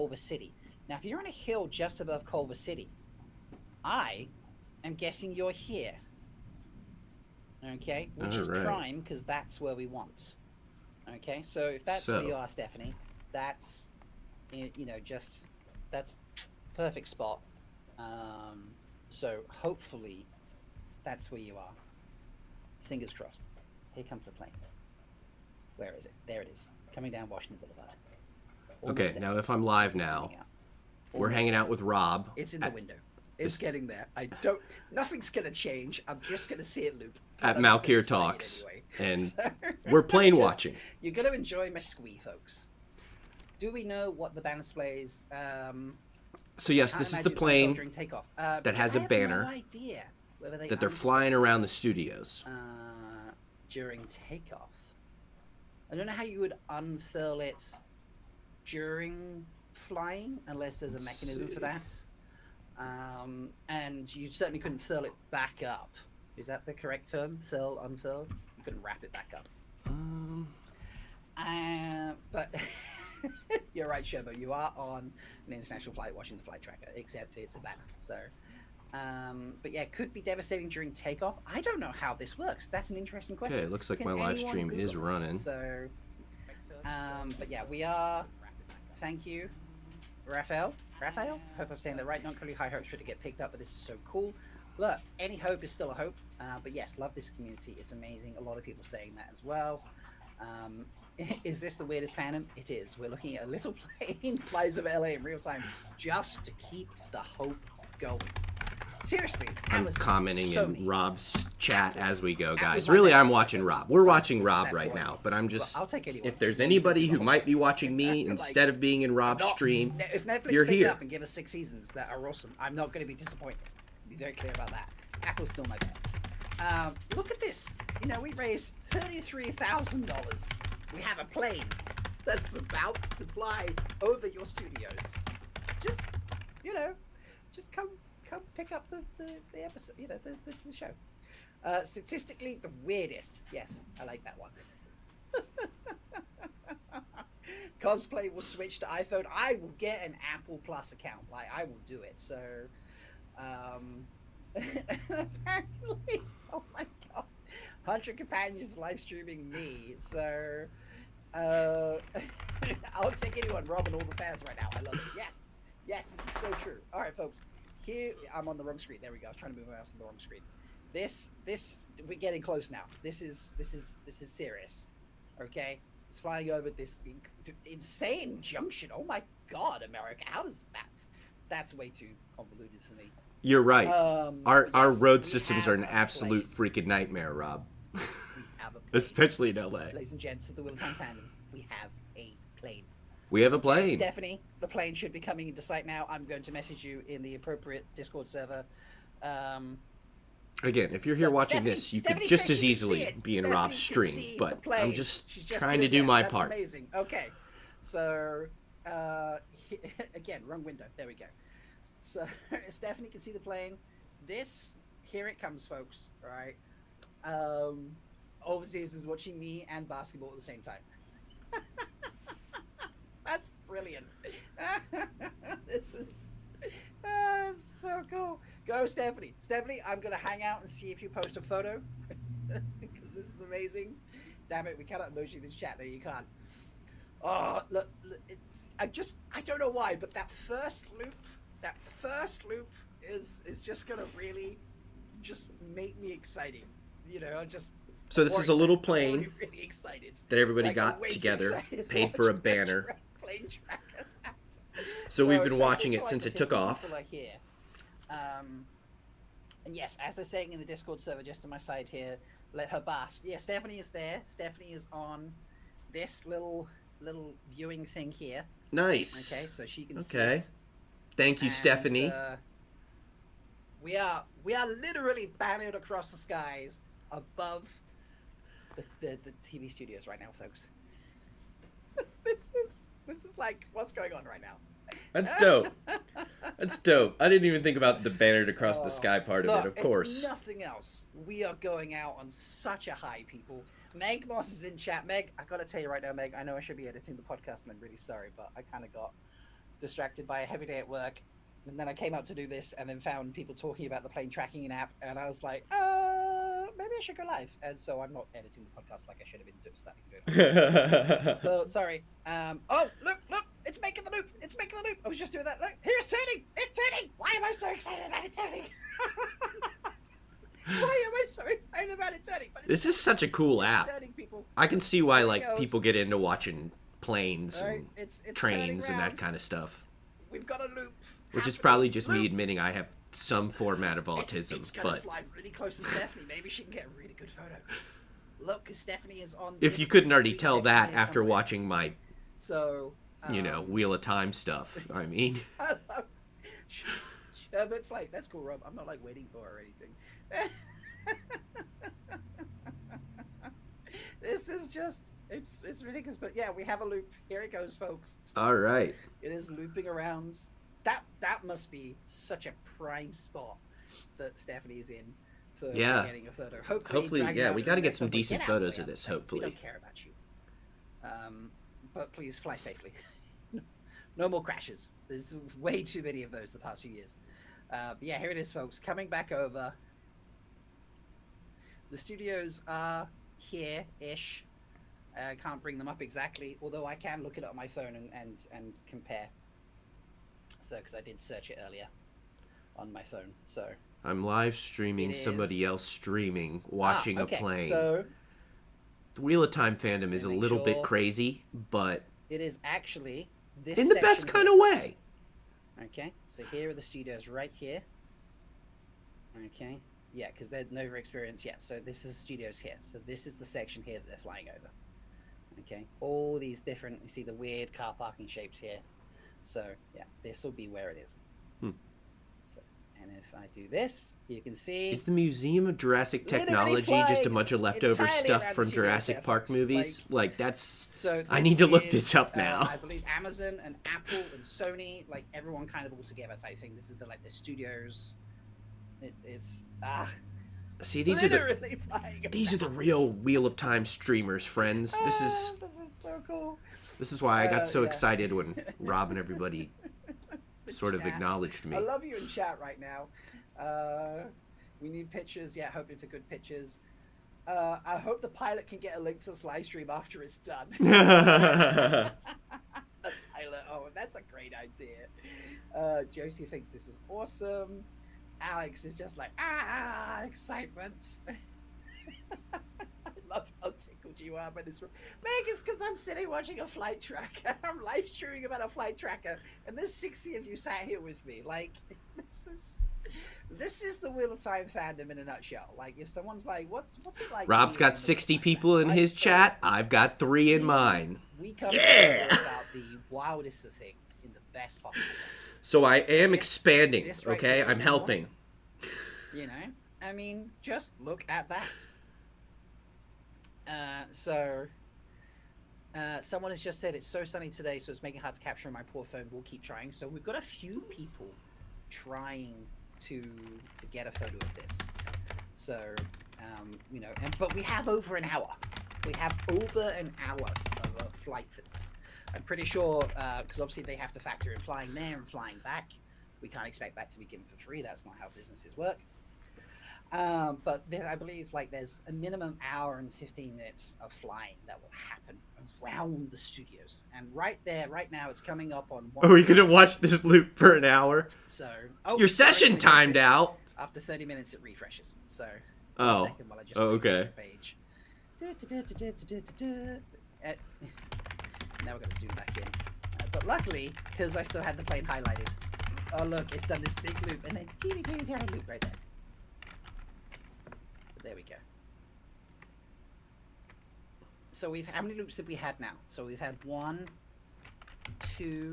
Culver City. Now, if you're on a hill just above Culver City, I am guessing you're here. Okay, which is prime because that's where we want. Okay, so if that's where you are, Stephanie, that's just that's perfect spot. So hopefully that's where you are. Fingers crossed. Here comes the plane. Where is it? There it is, coming down Washington Boulevard. Okay, now if I'm live now, we're hanging out with Rob. It's in the window. It's getting there. Nothing's gonna change. I'm just gonna see it loop. At Malkir Talks, anyway. And so, we're plane watching. You're gonna enjoy my squee, folks. Do we know what the banner displays? So yes, this is the plane that has a banner that they're flying around the studios during takeoff. I don't know how you would unfurl it during flying, unless there's a mechanism for that. And you certainly couldn't furl it back up. Is that the correct term? Furl, unfurl? You couldn't wrap it back up. But you're right, Sherbo. You are on an international flight watching the flight tracker, except it's a banner. So, but yeah, it could be devastating during takeoff. I don't know how this works. That's an interesting question. Okay, it looks like my live stream is running. So, but yeah, we are. Thank you, Raphael. Hope I'm saying that right. Not currently high hopes for it to get picked up, but this is so cool. Look, any hope is still a hope. But yes, love this community. It's amazing. A lot of people saying that as well. Is this the weirdest fandom? It is. We're looking at a little plane flies over LA in real time just to keep the hope going. Seriously, I'm commenting in Rob's chat as we go, guys. Really, I'm watching Rob. We're watching Rob right now, but I'm just. I'll take anyone. If there's anybody who might be watching me instead of being in Rob's stream, if Netflix you're pick here. It up and give us 6 seasons that are awesome, I'm not going to be disappointed. Be very clear about that. Apple's still my bet. Look at this. We raised $33,000. We have a plane that's about to fly over your studios. Just come pick up the episode, the show. Statistically, the weirdest. Yes, I like that one. Cosplay will switch to iPhone. I will get an Apple Plus account. Like, I will do it. So, apparently, oh my god, 100 companions live streaming me. So, I'll take anyone, Rob, and all the fans right now. I love it. Yes, this is so true. All right, folks. Here, I'm on the wrong screen. There we go. I was trying to move my mouse on the wrong screen. This, we're getting close now. This is serious. Okay, it's flying over this insane junction. Oh my God, America! How does that? That's way too convoluted for me. You're right. Our road systems are an absolute freaking nightmare, Rob. Especially in LA. Ladies and gents of the Wheel of Time fandom, we have a plane. We have a plane. Stephanie, the plane should be coming into sight now. I'm going to message you in the appropriate Discord server. Again, if you're here watching this, you could just as easily be in Rob's stream, but I'm just trying to do my part. That's amazing. Okay. So, again, wrong window. There we go. So, Stephanie can see the plane. Here it comes, folks. All right. Overseas is watching me and basketball at the same time. That's brilliant. This is so cool. Go, Stephanie. Stephanie, I'm going to hang out and see if you post a photo. Because this is amazing. Damn it, we cannot emoji this chat. No, you can't. Oh, look. I don't know why, but that first loop is just going to really just make me excited. So this is a little plane really excited. that everybody got together, paid for a banner. Plane tracker. So we've been watching it since it took off. And yes, as they're saying in the Discord server just to my side here, let her bask. Yeah, Stephanie is there. Stephanie is on this little viewing thing here. Nice. Okay, so she can see it. Thank you, Stephanie. We are literally bannered across the skies above the TV studios right now, folks. This is like what's going on right now. That's dope. That's dope. I didn't even think about the bannered across the sky part of it, of course. If nothing else, we are going out on such a high, people. Meg Moss is in chat. Meg, I gotta tell you right now, Meg, I know I should be editing the podcast and I'm really sorry, but I kind of got distracted by a heavy day at work, and then I came out to do this, and then found people talking about the plane tracking app, and I was like, maybe I should go live. And so I'm not editing the podcast like I should have been starting doing. So sorry. Oh, look, it's making the loop. It's making the loop. I was just doing that. Look, here it's turning. It's turning. Why am I so excited about it turning? Why am I so excited about it turning? This is such a cool app. Turning, people. I can see why people get into watching planes and it's trains and that kind of stuff. We've got a loop. Which is probably just me admitting I have some format of autism. It's gonna fly really close to Stephanie. Maybe she can get a really good photo. Look, because Stephanie is on. If you couldn't already tell that after watching my, Wheel of Time stuff. I mean. Sherbert's like, that's cool, Rob. I'm not like waiting for her or anything. This is just, it's ridiculous. But yeah, we have a loop. Here it goes, folks. All right. It is looping around. That must be such a prime spot that Stephanie is in for getting a photo. Hopefully, we got to get some decent photos of this. Hopefully, we don't care about you. But please fly safely. No more crashes. There's way too many of those the past few years. But yeah, here it is, folks. Coming back over. The studios are here-ish. I can't bring them up exactly, although I can look it up on my phone and compare. So, because I did search it earlier on my phone. So I'm live streaming somebody else streaming, watching a plane. So the Wheel of Time fandom is a little bit crazy, but it is actually this in the best kind of way. Okay, so here are the studios right here. Okay, yeah, because they're never experienced yet. So this is studios here. So this is the section here that they're flying over. Okay, all these different, you see the weird car parking shapes here. So yeah, this will be where it is. So, and if I do this, you can see. Is the Museum of Jurassic Technology just a bunch of leftover stuff from Jurassic Park movies? Like that's. So I need to look this up now. I believe Amazon and Apple and Sony, like everyone kind of all together type thing. This is the the studios. It is See, these are the real Wheel of Time streamers, friends. This is so cool. This is why I got so excited when Rob and everybody sort of acknowledged me. I love you in chat right now. We need pictures. Yeah, hoping for good pictures. I hope the pilot can get a link to this live stream after it's done. The pilot. Oh, that's a great idea. Josie thinks this is awesome. Alex is just like, excitement. I love how tickled you are by this. Meg, it's because I'm sitting watching a flight tracker. I'm live streaming about a flight tracker, and there's 60 of you sat here with me. Like, this is the Wheel of Time fandom in a nutshell. Like, if someone's like, what's it like? Rob's got 60 people in his chat. I've got 3 in mine. We come to talk about the wildest of things in the best possible way. So I am expanding, okay? I'm helping. You know? I mean, just look at that. Someone has just said it's so sunny today, so it's making it hard to capture on my poor phone. We'll keep trying. So we've got a few people trying to get a photo of this. So, but we have over an hour. We have over an hour of a flight for this. I'm pretty sure, because obviously they have to factor in flying there and flying back. We can't expect that to be given for free. That's not how businesses work. But I believe there's a minimum hour and 15 minutes of flying that will happen around the studios. And right now, it's coming up on. Are we gonna watch this loop for an hour? So your session timed out. After 30 minutes, it refreshes. So oh, second while I just okay. Page. Now we're going to zoom back in. But luckily, because I still had the plane highlighted. Oh, look, it's done this big loop. And then teeny loop right there. But there we go. So how many loops have we had now? So we've had 1, 2.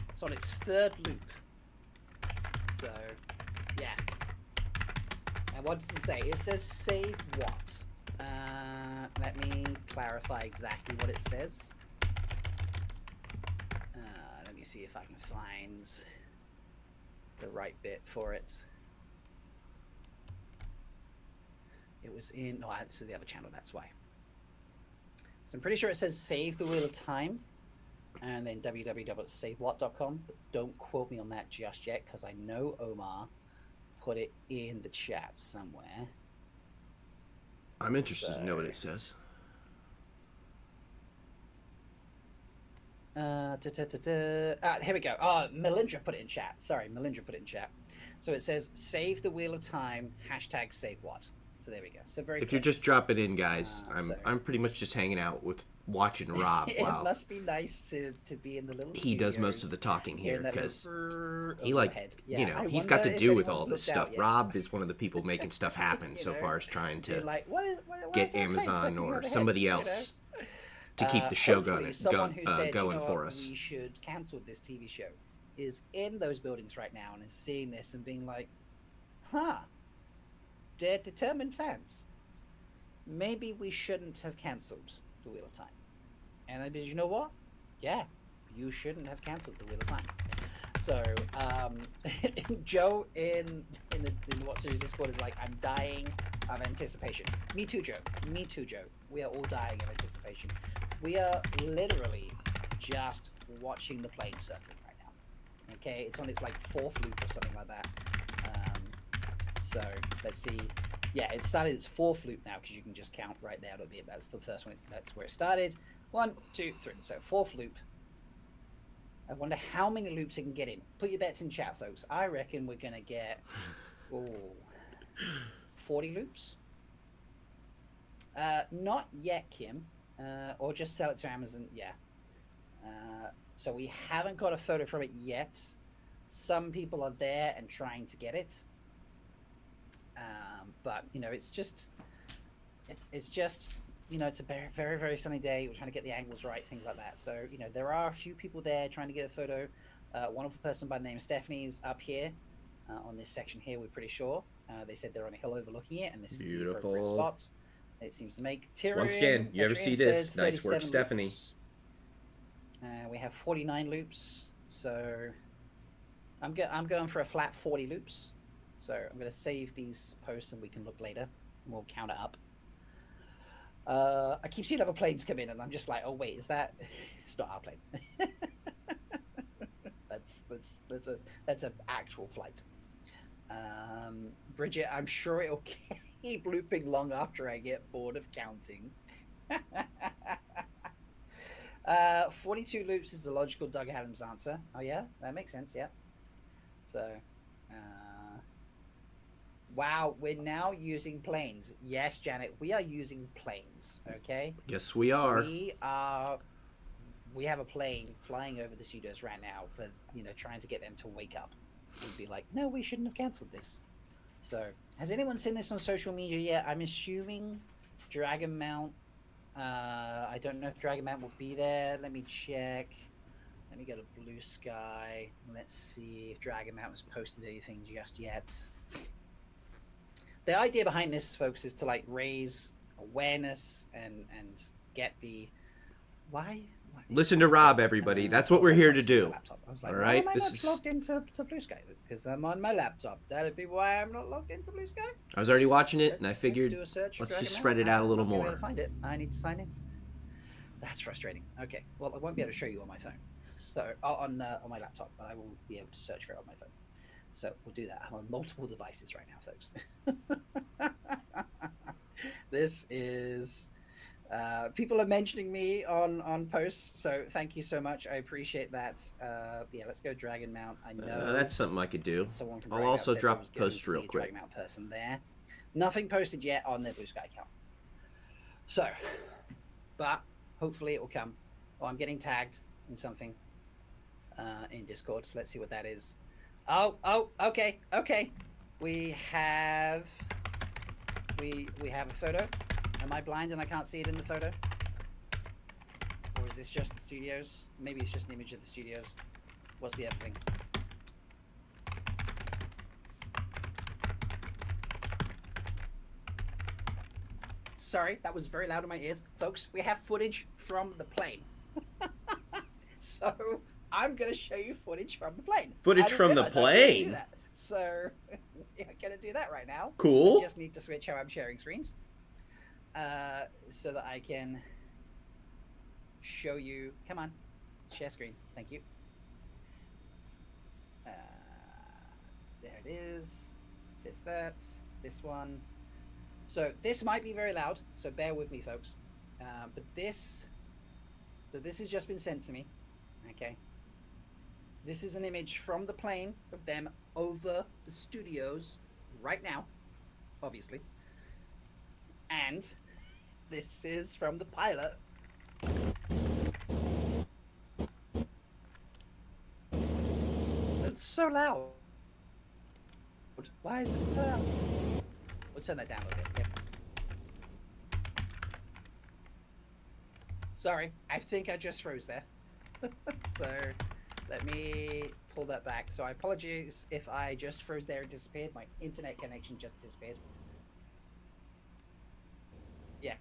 It's on its 3rd loop. So, yeah. And what does it say? It says save what? Let me clarify exactly what it says. Let me see if I can find the right bit for it. It was in... No, this is the other channel, that's why. So I'm pretty sure it says save the Wheel of Time. and then www.savewhat.com. But don't quote me on that just yet, because I know Omar put it in the chat somewhere. I'm interested to know what it says. Here we go. Melindra put it in chat. Sorry, Melindra put it in chat. So it says, save the wheel of time, #SaveWhat. So there we go. So very. If you're just dropping in, guys, I'm pretty much just hanging out watching Rob. It must be nice to be in the little. He does most of the talking here because he he's got to do with all this stuff. Rob is one of the people making stuff happen so far as trying to get Amazon or somebody else to keep the show going for us. We should cancel this TV show. Is in those buildings right now and is seeing this and being like, they're determined fans. Maybe we shouldn't have cancelled the Wheel of Time. And I did, you know what? Yeah, you shouldn't have cancelled the Wheel of Time. So, Joe in what series Discord is like, I'm dying of anticipation. Me too, Joe. Me too, Joe. We are all dying of anticipation. We are literally just watching the plane circle right now. Okay, it's on its like 4th loop or something like that. So let's see. Yeah, it started its 4th loop now because you can just count right there. That's the first one. That's where it started. 1, 2, 3. So 4th loop. I wonder how many loops it can get in. Put your bets in chat, folks. I reckon we're gonna get 40 loops. Not yet, Kim. Or just sell it to Amazon. Yeah. So we haven't got a photo from it yet. Some people are there and trying to get it. But it's just it's a very, very, very sunny day. We're trying to get the angles right, things like that. So there are a few people there trying to get a photo. One of the person by the name of Stephanie's up here on this section here. We're pretty sure. They said they're on a hill overlooking it, and this beautiful. Is the appropriate spot. It seems to make. Tyrion, once again, you ever see this? Nice work, Stephanie. We have 49 loops, so I'm going for a flat 40 loops. So I'm going to save these posts and we can look later and we'll count it up. I keep seeing other planes come in and I'm just like, oh wait, is that? It's not our plane. that's an actual flight. Bridget, I'm sure it'll keep looping long after I get bored of counting. 42 loops is the logical Doug Adams answer. Oh yeah, that makes sense. Yeah. So, wow, we're now using planes. Yes, Janet, we are using planes. Okay. Yes, we are. We have a plane flying over the studios right now for trying to get them to wake up and be like, no, we shouldn't have cancelled this. So, has anyone seen this on social media yet? I'm assuming Dragon Mount. I don't know if Dragon Mount will be there. Let me check. Let me go to Blue Sky. Let's see if Dragon Mount has posted anything just yet. The idea behind this, folks, is to raise awareness and get the why. Listen to Rob, everybody. That's what we're here to do. I was like, all right, why am I not logged into Blue Sky? That's because I'm on my laptop. That'd be why I'm not logged into Blue Sky. I was already watching it, and I figured let's just spread it out a little more. I'm not find it. I need to sign in. That's frustrating. Okay, well, I won't be able to show you on my phone, so on my laptop, but I will be able to search for it on my phone. So we'll do that. I'm on multiple devices right now, folks. This is. People are mentioning me on posts, so thank you so much. I appreciate that. Yeah, let's go Dragon Mount. I know that's something I could do. Someone from I'll also drop a post real quick. Dragon Mount person there. Nothing posted yet on their Blue Sky account. So, but hopefully it will come. Oh, I'm getting tagged in something in Discord. So let's see what that is. Oh, okay. We have a photo. Am I blind and I can't see it in the photo? Or is this just the studios? Maybe it's just an image of the studios. What's the other thing? Sorry, that was very loud in my ears. Folks, we have footage from the plane. So, I'm going to show you footage from the plane. Footage from the plane? So, I'm going to do that right now. Cool. I just need to switch how I'm sharing screens. So that I can show you. Come on. Share screen. Thank you. There it is. There's that. This one. So this might be very loud, so bear with me, folks. But this... So this has just been sent to me. Okay. This is an image from the plane of them over the studios right now, obviously. And this is from the pilot. It's so loud. Why is it so loud? We'll turn that down a little bit. Yeah. Sorry, I think I just froze there. So let me pull that back. So I apologize if I just froze there and disappeared. My internet connection just disappeared. Yeah.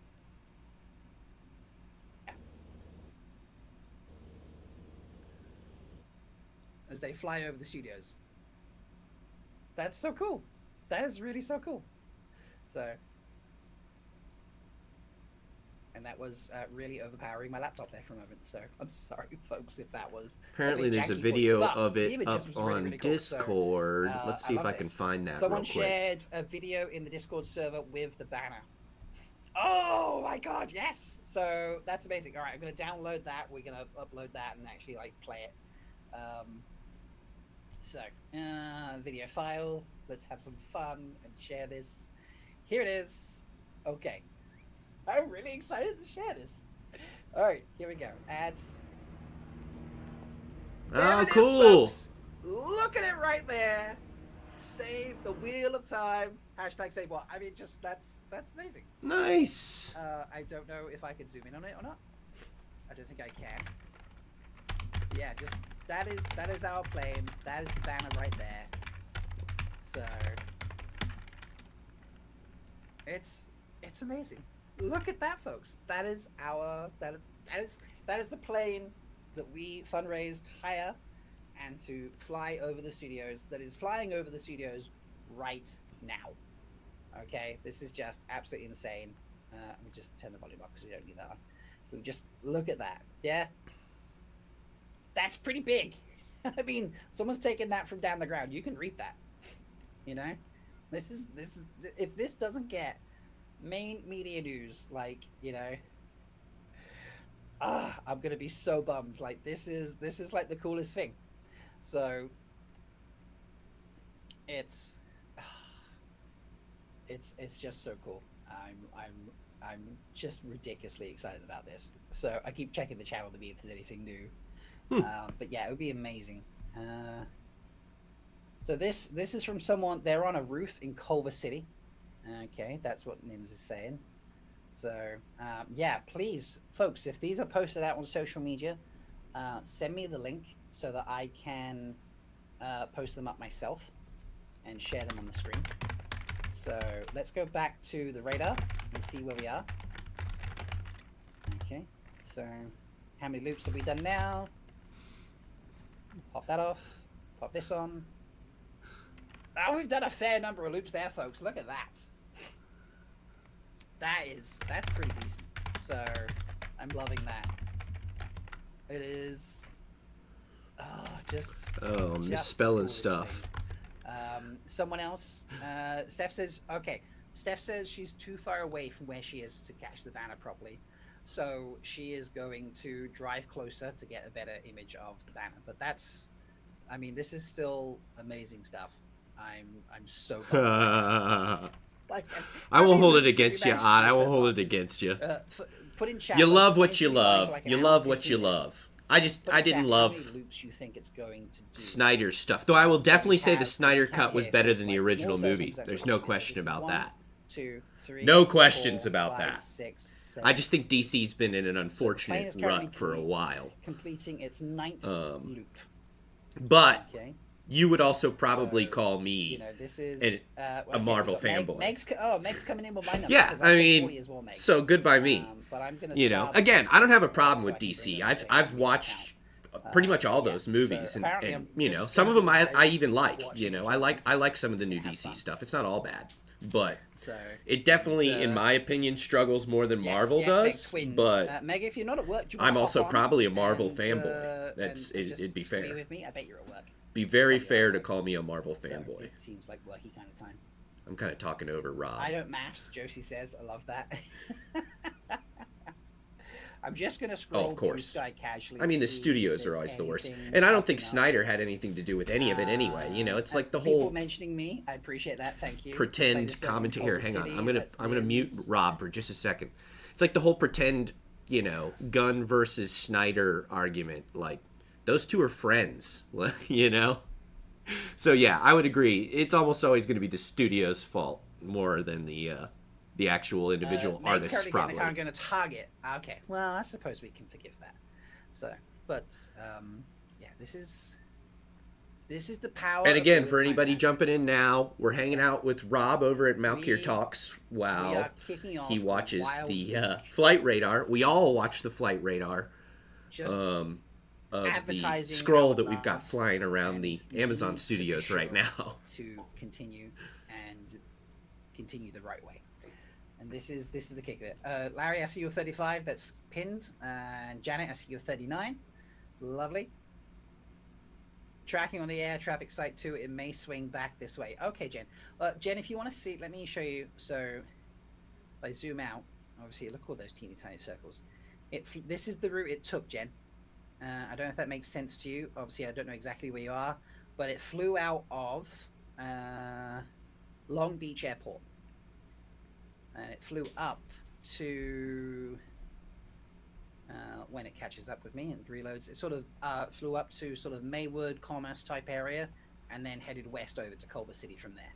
As they fly over the studios. That's so cool. That is really so cool. So, and that was really overpowering my laptop there for a moment. So I'm sorry, folks, if that was. Apparently, there's a video of it up on really cool. Discord. So, let's see if I can find that. Someone shared a video in the Discord server with the banner. Oh my God, yes! So that's amazing. All right, I'm gonna download that. We're gonna upload that and actually like play it. So, video file. Let's have some fun and share this. Here it is. Okay. I'm really excited to share this. All right, here we go. Add. Oh, cool. Is, look at it right there. Save the wheel of time. Hashtag save what? I mean, just that's amazing. Nice. I don't know if I can zoom in on it or not. I don't think I can. Yeah, just that is our plane. That is the banner right there. So it's amazing. Look at that, folks. That is our that is the plane that we fundraised hire and to fly over the studios. That is flying over the studios right now. Okay, this is just absolutely insane. Let me just turn the volume up because we don't need that on. We just look at that. Yeah. That's pretty big. I mean, someone's taken that from down the ground. You can read that. You know, this is if this doesn't get main media news, like, you know, I'm gonna be so bummed. Like this is like the coolest thing. So it's just so cool. I'm just ridiculously excited about this. So I keep checking the channel to see if there's anything new. But yeah, it would be amazing. So this is from someone. They're on a roof in Culver City. Okay, that's what Nims is saying. So yeah, please, folks, if these are posted out on social media, send me the link so that I can post them up myself and share them on the screen. So let's go back to the radar and see where we are. Okay, so how many loops have we done now? Pop that off. Pop this on. Oh, we've done a fair number of loops there, folks. Look at that. That's pretty decent. So I'm loving that. It is just misspelling stuff. Someone else, Steph says, okay, Steph says she's too far away from where she is to catch the banner properly. So she is going to drive closer to get a better image of the banner. But that's, I mean, this is still amazing stuff. I'm so like, I will hold it against you, Odd. I will hold it against you. Put in chat. You love what you love. You love what you love. I didn't love loops you think it's going to do. Snyder's stuff. Though I will definitely say the Snyder cut was better than the original movie. There's no question about that. 2, 3, no questions about 5, that. 6, 7. I just think DC's been in an unfortunate rut for a while. Completing its 9th loop. But you would also probably call me, you know, this is a Marvel fanboy. Meg's coming in with my number. Yeah, I mean, so good by me. But I'm gonna again, I don't have a problem with DC. I've watched pretty much all those movies, so and you know, some of them I even like. You know, I like some of the new DC stuff. It's not all bad. but so it definitely, in my opinion, struggles more than Marvel does. Meg, but Meg, if you're not at work, I'm also probably a Marvel fanboy. It'd be fair. With me. I bet you're at work. Be very fair to call me a Marvel fanboy. It seems like worky kind of time. I'm kind of talking over Rob. I don't maths, Josie says. I love that. I'm just going to scroll through Sky casually. I mean, the studios are always the worst. And I don't think Snyder had anything to do with any of it anyway. You know, it's like the whole... People mentioning me, I appreciate that, thank you. Pretend commentary. Here, hang on. I'm gonna mute Rob for just a second. It's like the whole pretend, you know, Gunn versus Snyder argument. Like, those two are friends, you know? So, yeah, I would agree. It's almost always going to be the studio's fault more than the actual individual artists, probably. I'm going to target. Okay, well, I suppose we can forgive that. So, but yeah, this is the power. And again, for anybody jumping in now, we're hanging out with Rob over at Malkier Talks. Wow, he watches the flight radar. We all watch the flight radar. Of the scroll that we've got flying around the Amazon studios right now. To continue the right way. And this is the kick of it. Larry, I see you're 35. That's pinned. And Janet, I see you're 39. Lovely. Tracking on the air traffic site 2. It may swing back this way. Okay, Jen. Jen, if you want to see, let me show you. So, if I zoom out, obviously, look at all those teeny tiny circles. This is the route it took, Jen. I don't know if that makes sense to you. Obviously, I don't know exactly where you are, but it flew out of Long Beach Airport. And it flew up to, when it catches up with me and reloads, it sort of flew up to sort of Maywood, Commerce type area, and then headed west over to Culver City from there.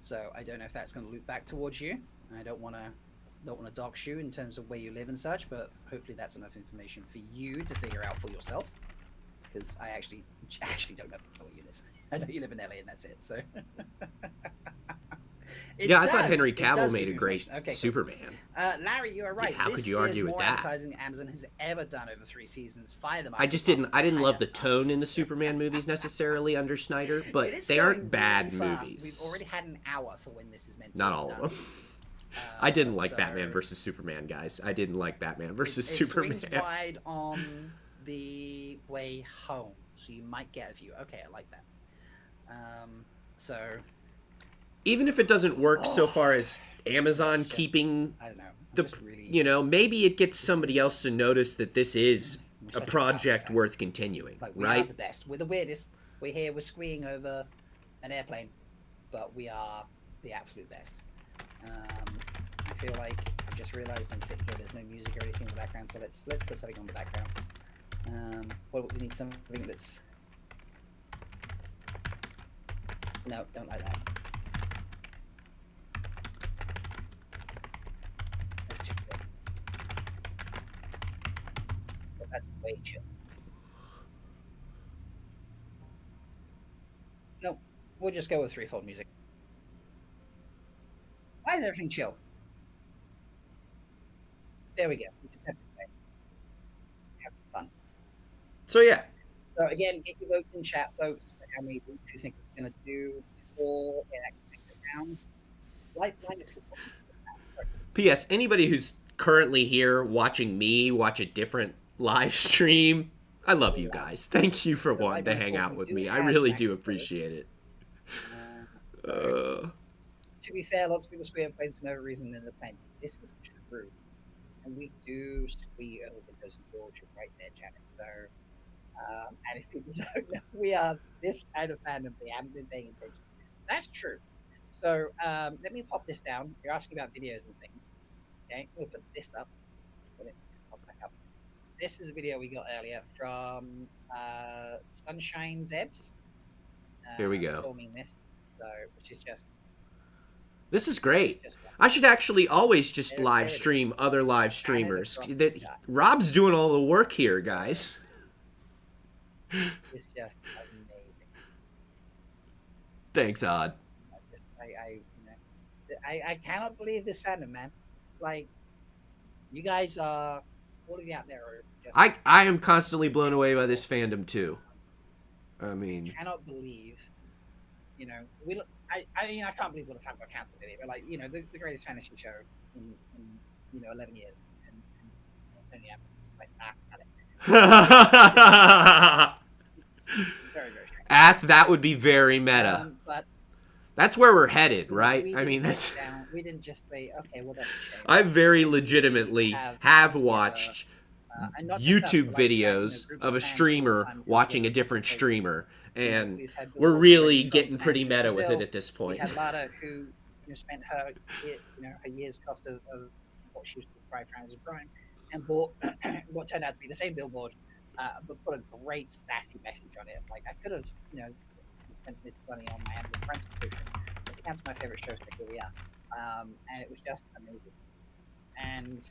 So I don't know if that's going to loop back towards you. I don't want to dox you in terms of where you live and such, but hopefully that's enough information for you to figure out for yourself. Because I actually don't know where you live. I know you live in LA and that's it. So. I thought Henry Cavill made a great Superman. Larry, you are right. Yeah, how could you argue with that? Advertising than Amazon has ever done over 3 seasons. Fire them up. I didn't love the tone in the Superman movies necessarily under Snyder, but they aren't bad movies. We've already had an hour for when this is meant to Not all of them. I didn't like Batman versus Superman, guys. I didn't like Batman versus Superman. It swings wide on the way home, so you might get a view. Okay, I like that. So, even if it doesn't work so far as Amazon keeping you know, maybe it gets somebody else to notice that this is a project worth continuing, like, we right? are the best. We're the weirdest. We're here. We're squeeing over an airplane, but we are the absolute best. I feel like I just realized I'm sitting here. There's no music or anything in the background, so let's put something on the background. Well, we need something that's no, don't like that. That's too good. But that's way chill. No, we'll just go with threefold music. Why is everything chill? There we go. We just have some fun. So yeah. So again, get your votes in chat, folks. For how many votes you think it's going to do before it actually goes down. Lifeline is football. P.S. Anybody who's currently here watching me watch a different live stream, I love you guys. Thank you for wanting to hang out with me. I really do appreciate it. To be fair, lots of people squee up planes for no reason in the planes. This is true. And we do squee over because George is right there, Janet. So, and if people don't know, we are this kind of fandom. They haven't been paying attention. That's true. So, let me pop this down. You're asking about videos and things. Okay, we'll put this up. Put it pop back up. This is a video we got earlier from Sunshine Zebs. Here we go. Filming this, so which is just. This is great. I should actually always just live stream other live streamers. Rob's doing all the work here, guys. It's just amazing. Thanks, Odd. I cannot believe this fandom, man. Like, you guys are all of you out there are just. I am constantly blown away by this fandom too. I mean, I cannot believe you know, we I mean, I can't believe all the time got cancelled with it, but like, you know, the greatest fantasy show in 11 years, and it's only like very very strange. That would be very meta. But that's where we're headed, right? I mean, that's. We didn't just say, okay, well, that's a shame. I very legitimately have watched YouTube videos of a streamer watching a different streamer, and we're really getting pretty meta with it at this point. We had Lada, who spent her year's cost of what she used to buy for Amazon Prime, and bought what turned out to be the same billboard, but put a great sassy message on it. Like, I could have, spent this money on my Amazon Prime subscription, but it counts my favorite shows, so here we are. And it was just amazing. And,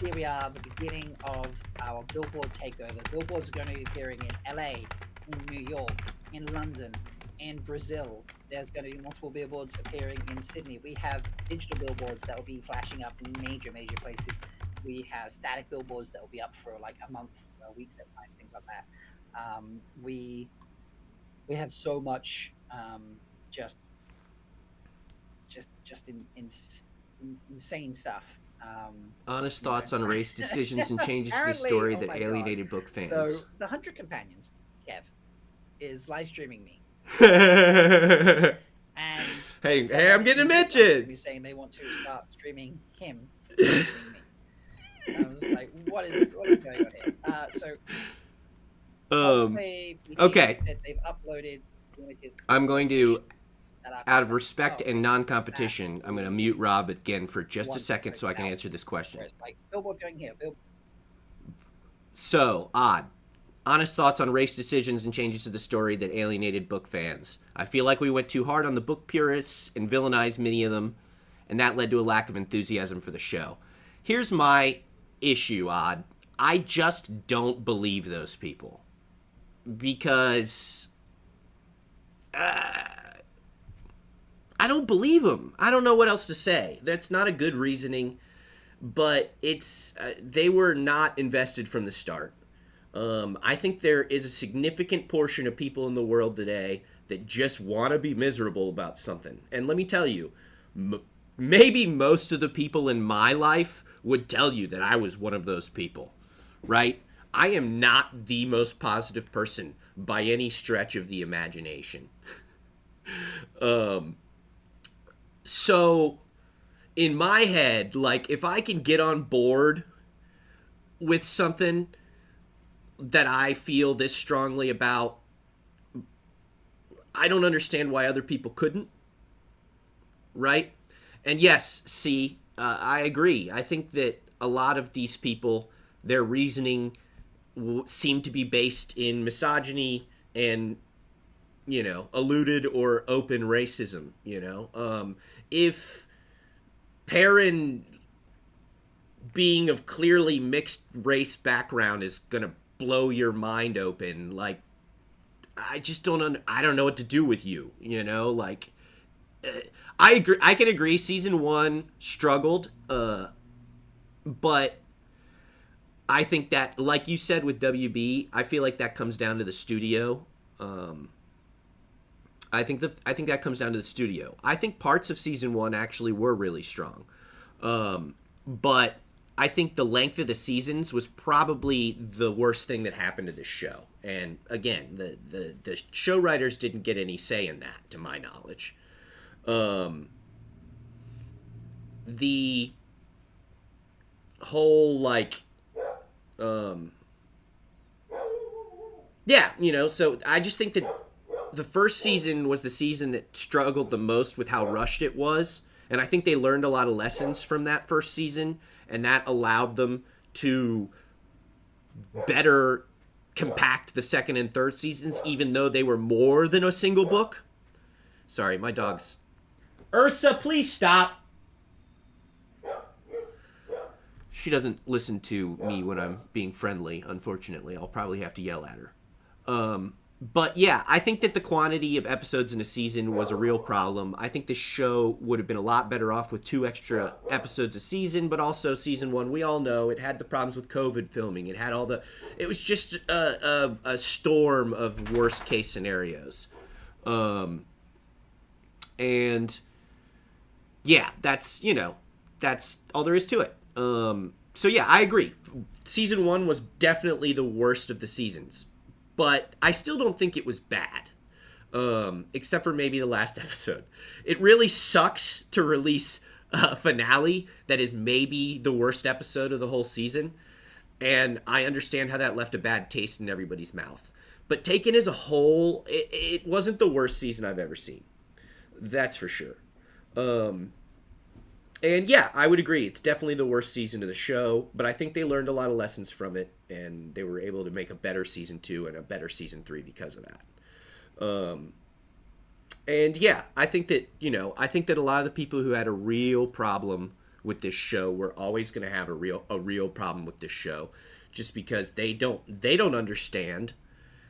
here we are, the beginning of our billboard takeover. Billboards are going to be appearing in LA, in New York, in London, in Brazil. There's going to be multiple billboards appearing in Sydney. We have digital billboards that will be flashing up in major places. We have static billboards that will be up for like a month, weeks at a time, things like that. We have so much just insane stuff. Honest thoughts on race decisions and changes to the story that alienated book fans. So the 100 Companions, Kev, is live streaming me. And hey, I'm getting a mention. Saying they want to start streaming him. Streaming me. I was like, what is going on here? Okay. They've uploaded images. I'm going to, out of respect and non-competition, I'm going to mute Rob again for just a second so I can answer this question. Like, billboard going here. So, Odd. Honest thoughts on race decisions and changes to the story that alienated book fans. I feel like we went too hard on the book purists and villainized many of them, and that led to a lack of enthusiasm for the show. Here's my issue, Odd. I just don't believe those people. Because I don't believe them. I don't know what else to say. That's not a good reasoning, but it's they were not invested from the start. I think there is a significant portion of people in the world today that just want to be miserable about something. And let me tell you, maybe most of the people in my life would tell you that I was one of those people, right? I am not the most positive person by any stretch of the imagination. So in my head, like, if I can get on board with something that I feel this strongly about, I don't understand why other people couldn't, right? And yes, I agree. I think that a lot of these people, their reasoning seem to be based in misogyny and, alluded or open racism, If Perrin being of clearly mixed race background is going to blow your mind open, like, I just I don't know what to do with you, like, I agree. I can agree season 1 struggled, but I think that, like you said with WB, I feel like that comes down to the studio. I think that comes down to the studio. I think parts of season 1 actually were really strong, but I think the length of the seasons was probably the worst thing that happened to this show. And again, the show writers didn't get any say in that, to my knowledge. The whole, like, so I just think that the first season was the season that struggled the most with how rushed it was. And I think they learned a lot of lessons from that first season, and that allowed them to better compact the second and third seasons, even though they were more than a single book. Sorry, my dog's... Ursa, please stop! She doesn't listen to me when I'm being friendly, unfortunately. I'll probably have to yell at her. But yeah, I think that the quantity of episodes in a season was a real problem. I think the show would have been a lot better off with 2 extra episodes a season, but also season 1, we all know it had the problems with COVID filming. It had it was just a storm of worst case scenarios. And yeah, that's all there is to it. So yeah, I agree. Season 1 was definitely the worst of the seasons. But I still don't think it was bad, except for maybe the last episode. It really sucks to release a finale that is maybe the worst episode of the whole season, and I understand how that left a bad taste in everybody's mouth. But taken as a whole, it wasn't the worst season I've ever seen. That's for sure. And yeah, I would agree. It's definitely the worst season of the show, but I think they learned a lot of lessons from it, and they were able to make a better season 2 and a better season 3 because of that. And yeah, I think that a lot of the people who had a real problem with this show were always going to have a real problem with this show, just because they don't understand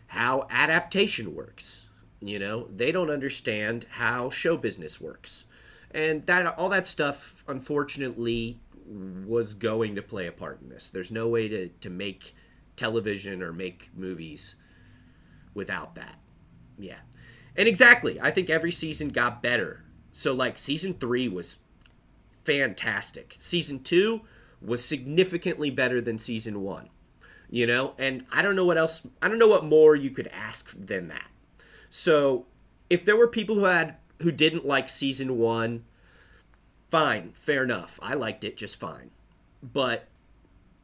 how adaptation works. They don't understand how show business works. And all that stuff, unfortunately, was going to play a part in this. There's no way to make television or make movies without that. Yeah. And exactly, I think every season got better. So, like, season 3 was fantastic. Season 2 was significantly better than season 1. And I don't know what more you could ask than that. So, if there were people who didn't like season 1, fine, fair enough. I liked it just fine. But,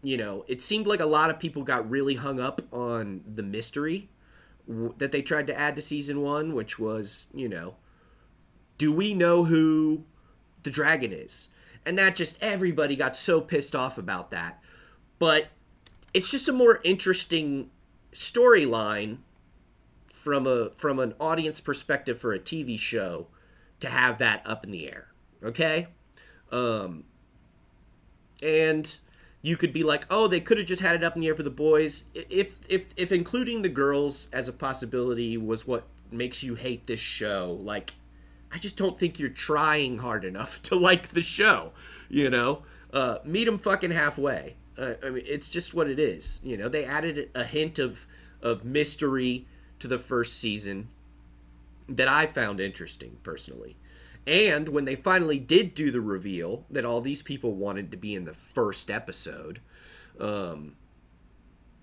it seemed like a lot of people got really hung up on the mystery that they tried to add to season 1, which was, do we know who the dragon is? And that just, everybody got so pissed off about that. But it's just a more interesting storyline from an audience perspective for a TV show to have that up in the air, okay? And you could be like, oh, they could have just had it up in the air for the boys. If including the girls as a possibility was what makes you hate this show, like, I just don't think you're trying hard enough to like the show, Meet them fucking halfway. I mean, it's just what it is. They added a hint of mystery to the first season that I found interesting personally. And when they finally did do the reveal that all these people wanted to be in the first episode,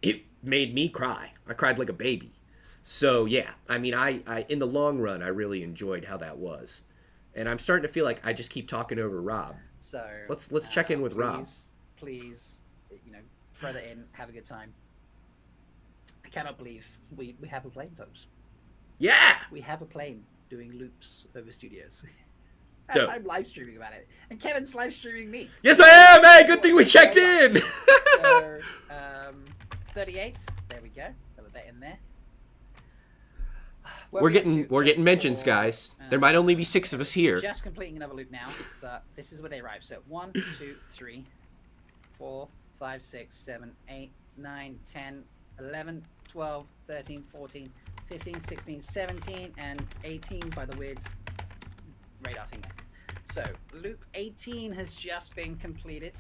it made me cry. I cried like a baby. So yeah, I mean, I in the long run, I really enjoyed how that was. And I'm starting to feel like I just keep talking over Rob. So let's check in with Rob. Please, throw that in, have a good time. I cannot believe we have a plane, folks. Yeah! We have a plane doing loops over studios. Dope. I'm live streaming about it. And Kevin's live streaming me. Yes, I am! Hey, good thing we checked in! So, 38. There we go. Put that in there. We're getting mentions, guys. There might only be 6 of us here. Just completing another loop now, but this is where they arrive. So 1, 2, 3, 4, 5, 6, 7, 8, 9, 10, 11, 12, 13, 14, 15, 16, 17, and 18 by the weird radar thing. So loop 18 has just been completed,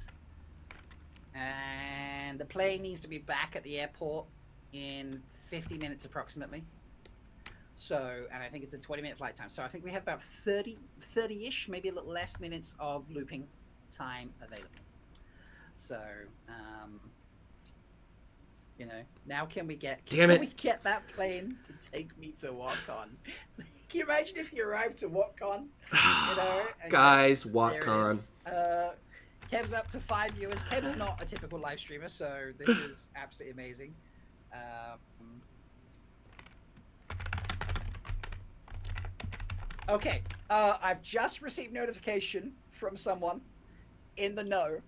and the plane needs to be back at the airport in 50 minutes approximately. So, and I think it's a 20-minute flight time. So I think we have about 30-ish, maybe a little less minutes of looping time available. So, now can we get that plane to take me to WatCon? Can you imagine if you arrived to WatCon? Guys, WatCon. Kev's up to 5 viewers. Kev's not a typical live streamer, so this is absolutely amazing. Okay, I've just received notification from someone in the know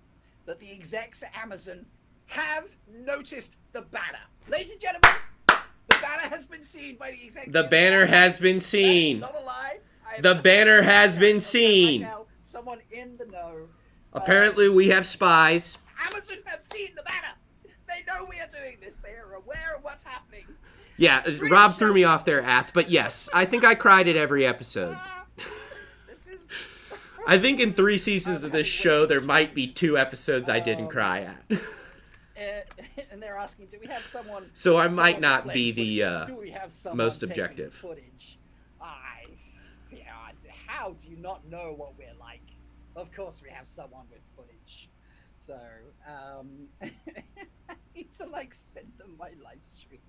that the execs at Amazon have noticed the banner. Ladies and gentlemen, the banner has been seen by the execs. The banner has been seen. Not a lie. The banner has been seen. Right now, someone in the know. Apparently, we have spies. Amazon have seen the banner. They know we are doing this. They are aware of what's happening. Yeah, Rob threw me off there, Ath. But yes, I think I cried at every episode. I think in 3 seasons of this show, there might be 2 episodes I didn't cry at. And they're asking, do we have someone... So I might not be the most objective. Footage? How do you not know what we're like? Of course we have someone with footage. So, I need to, send them my live stream.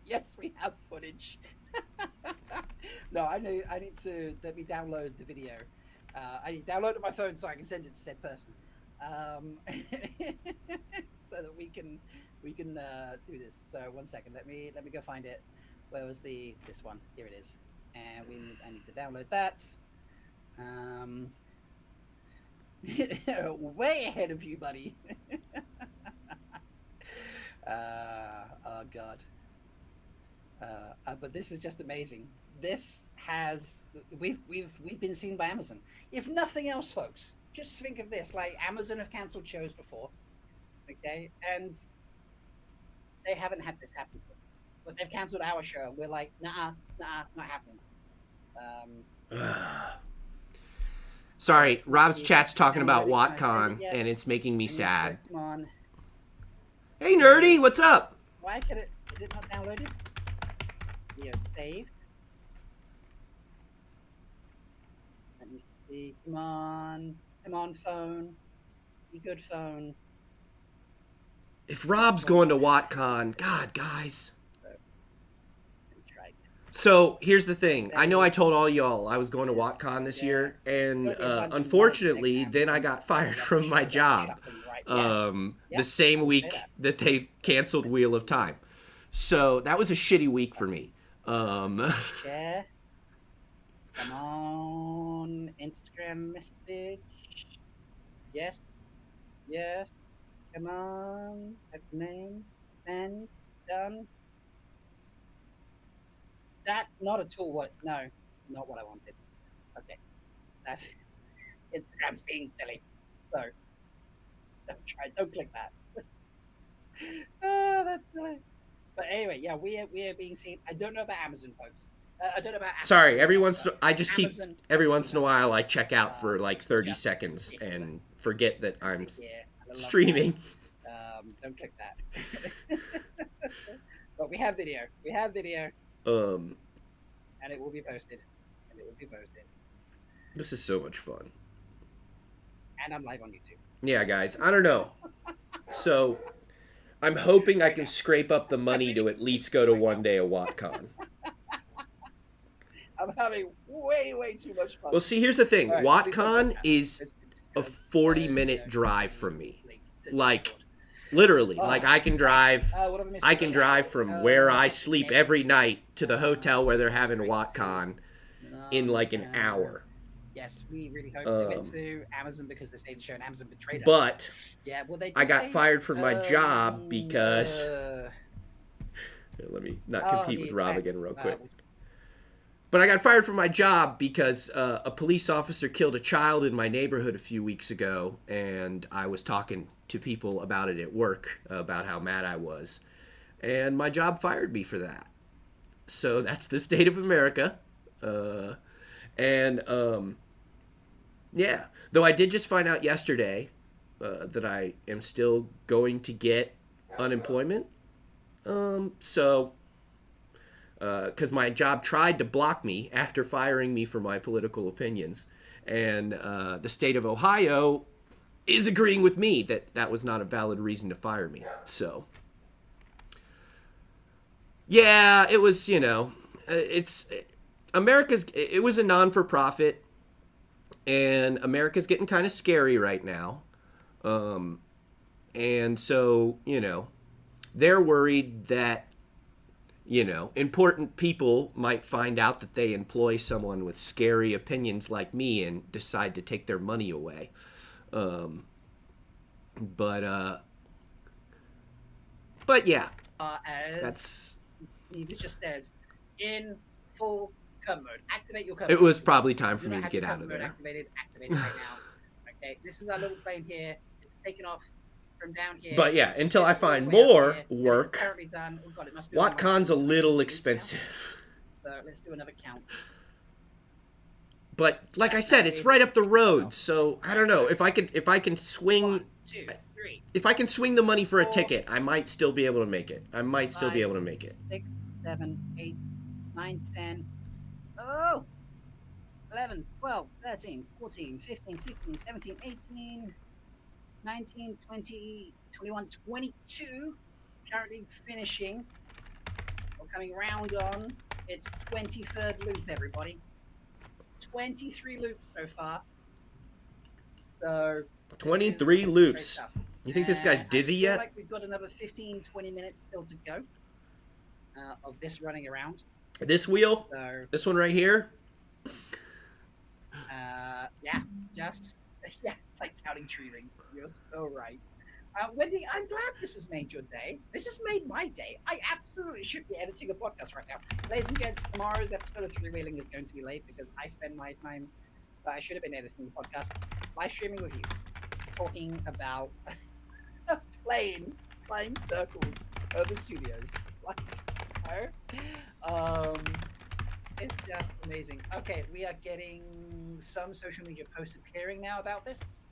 Yes, we have footage. No, I need to... Let me download the video. I download it on my phone so I can send it to said person. So that we can do this. So 1 second, let me go find it. Where was this one? Here it is. And I need to download that. Way ahead of you, buddy. Oh god. But this is just amazing. This has we've been seen by Amazon. If nothing else, folks, just think of this: Amazon have cancelled shows before, okay, and they haven't had this happen. But they've cancelled our show. We're like, nah, not happening. Sorry, Rob's chat's talking about WatCon, and it's making me sad. Come on. Hey, Nerdy, what's up? Why can it? Is it not downloaded? Video saved. Let me see. Come on, phone. Be good, phone. If Rob's going to WatCon, God, guys. So here's the thing. I know I told all y'all I was going to WatCon this year, and unfortunately, then I got fired from my job the same week that they canceled Wheel of Time. So that was a shitty week for me. Share. Come on, Instagram message. Yes. Come on, type name, send, done. That's not at all what. No, not what I wanted. Okay, that's Instagram's being silly. So don't click that. Oh, that's silly. But anyway, yeah, we are being seen. I don't know about Amazon, folks. I don't know about Amazon. Sorry, every once in a while I check out for 30 seconds and forget that I'm streaming. Don't click that. But we have video. And it will be posted. This is so much fun. And I'm live on YouTube. Yeah, guys. I don't know. So, I'm hoping I can scrape up the money to at least go to one day of WatCon. I'm having way too much fun. Well, see, here's the thing. Right, WatCon is a 40-minute drive from me. Literally, I can drive from where I sleep every night to the hotel where they're having WatCon in an hour. Yes, we really hope they went to Amazon because they stayed the show and Amazon betrayed us. But I got fired from my job because let me not compete with Rob again real quick. But I got fired from my job because a police officer killed a child in my neighborhood a few weeks ago, and I was talking to people about it at work, about how mad I was. And my job fired me for that. So that's the state of America. Yeah. Though I did just find out yesterday that I am still going to get unemployment. Because my job tried to block me after firing me for my political opinions. And the state of Ohio is agreeing with me that that was not a valid reason to fire me. So, yeah, it was, it was a non-for-profit, and America's getting kind of scary right now. And so, they're worried that, important people might find out that they employ someone with scary opinions like me and decide to take their money away. But yeah, that's. It just says in full cover mode. Activate your cover. It was probably time for me to get out of there. Activated right now. Okay, this is our little plane here. It's taken off. from down here. But yeah, until I find more work, done. Oh God, it must be WatCon's a little expensive. So let's do another count. But like I said, it's right up the road, so I don't know if I can swing. 1, 2, 3. If I can swing the money for a ticket, I might still be able to make it. 5, 6, 7, 8, 9, 10. Oh! 11, 12, 13, 14, 15, 16, 17, 18, 19, 20, 21, 22. Currently finishing. Or coming round on. It's 23rd loop, everybody. 23 loops so far. So 23 loops. You think this guy's dizzy yet? I feel like we've got another 15, 20 minutes still to go of this running around. This wheel? So, this one right here? Yeah, it's like counting tree rings. You're so right. Wendy, I'm glad this has made your day. This has made my day. I absolutely should be editing a podcast right now. Ladies and gents, tomorrow's episode of Three Wheeling is going to be late because I spend my time that I should have been editing the podcast live streaming with you, talking about a plane flying circles over studios. It's just amazing. Okay, we are getting some social media posts appearing now about this,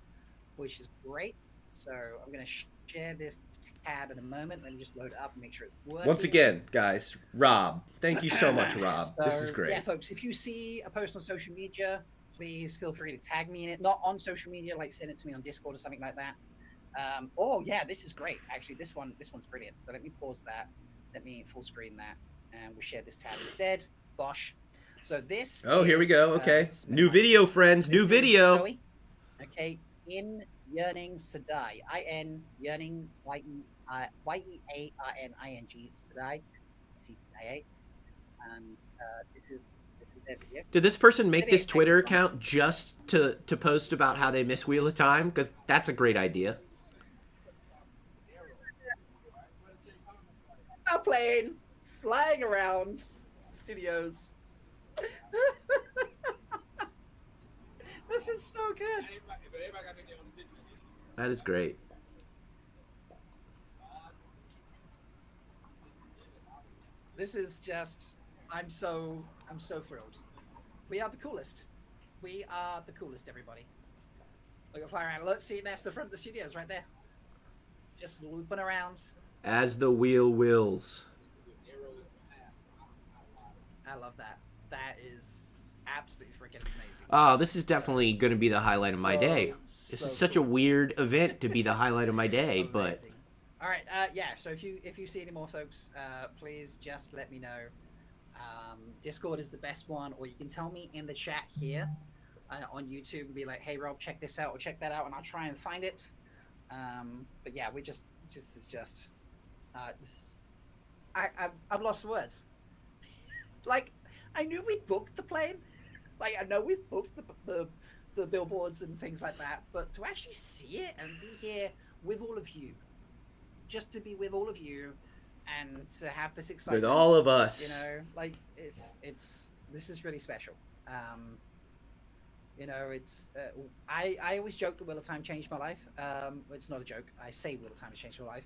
which is great. So I'm going to share this tab in a moment. Let me just load it up and make sure it's working. Once again, guys, Rob. Thank you so much, Rob. This is great. Yeah, folks, if you see a post on social media, please feel free to tag me in it. Not on social media, like send it to me on Discord or something like that. Oh, yeah, this is great. Actually, this one's brilliant. So let me pause that. Let me full screen that. And we'll share this tab instead. Bosh. So this here we go. Okay. New video, friends. New video. Okay. In Yearning Sadai. I-N Yearning Y-E-A-R-N-I-N-G Sadai. C-I-A. And this is their video. Did this person make this Twitter account just to post about how they miss Wheel of Time? Because that's a great idea. A plane flying around studios. This is so good. That is great. This is just, I'm so thrilled. We are the coolest. We are the coolest, everybody. Look at fly around. Look, see, that's the front of the studios right there. Just looping around. As the wheel wills. I love that. That is absolutely freaking amazing. Oh, this is definitely going to be the highlight of my day. This is such a weird event to be the highlight of my day, but... All right, yeah, so if you see any more folks, please just let me know. Discord is the best one, or you can tell me in the chat here on YouTube and be like, hey, Rob, check this out or check that out, and I'll try and find it. But yeah, I've lost words. Like, I knew we'd booked the plane. Like, I know we've booked the billboards and things like that, but to actually see it and be here with all of you, just to be with all of you and to have this excitement. With all of us. You know, like, this is really special. You know, I always joke that Wheel of Time changed my life. It's not a joke. I say Wheel of Time has changed my life.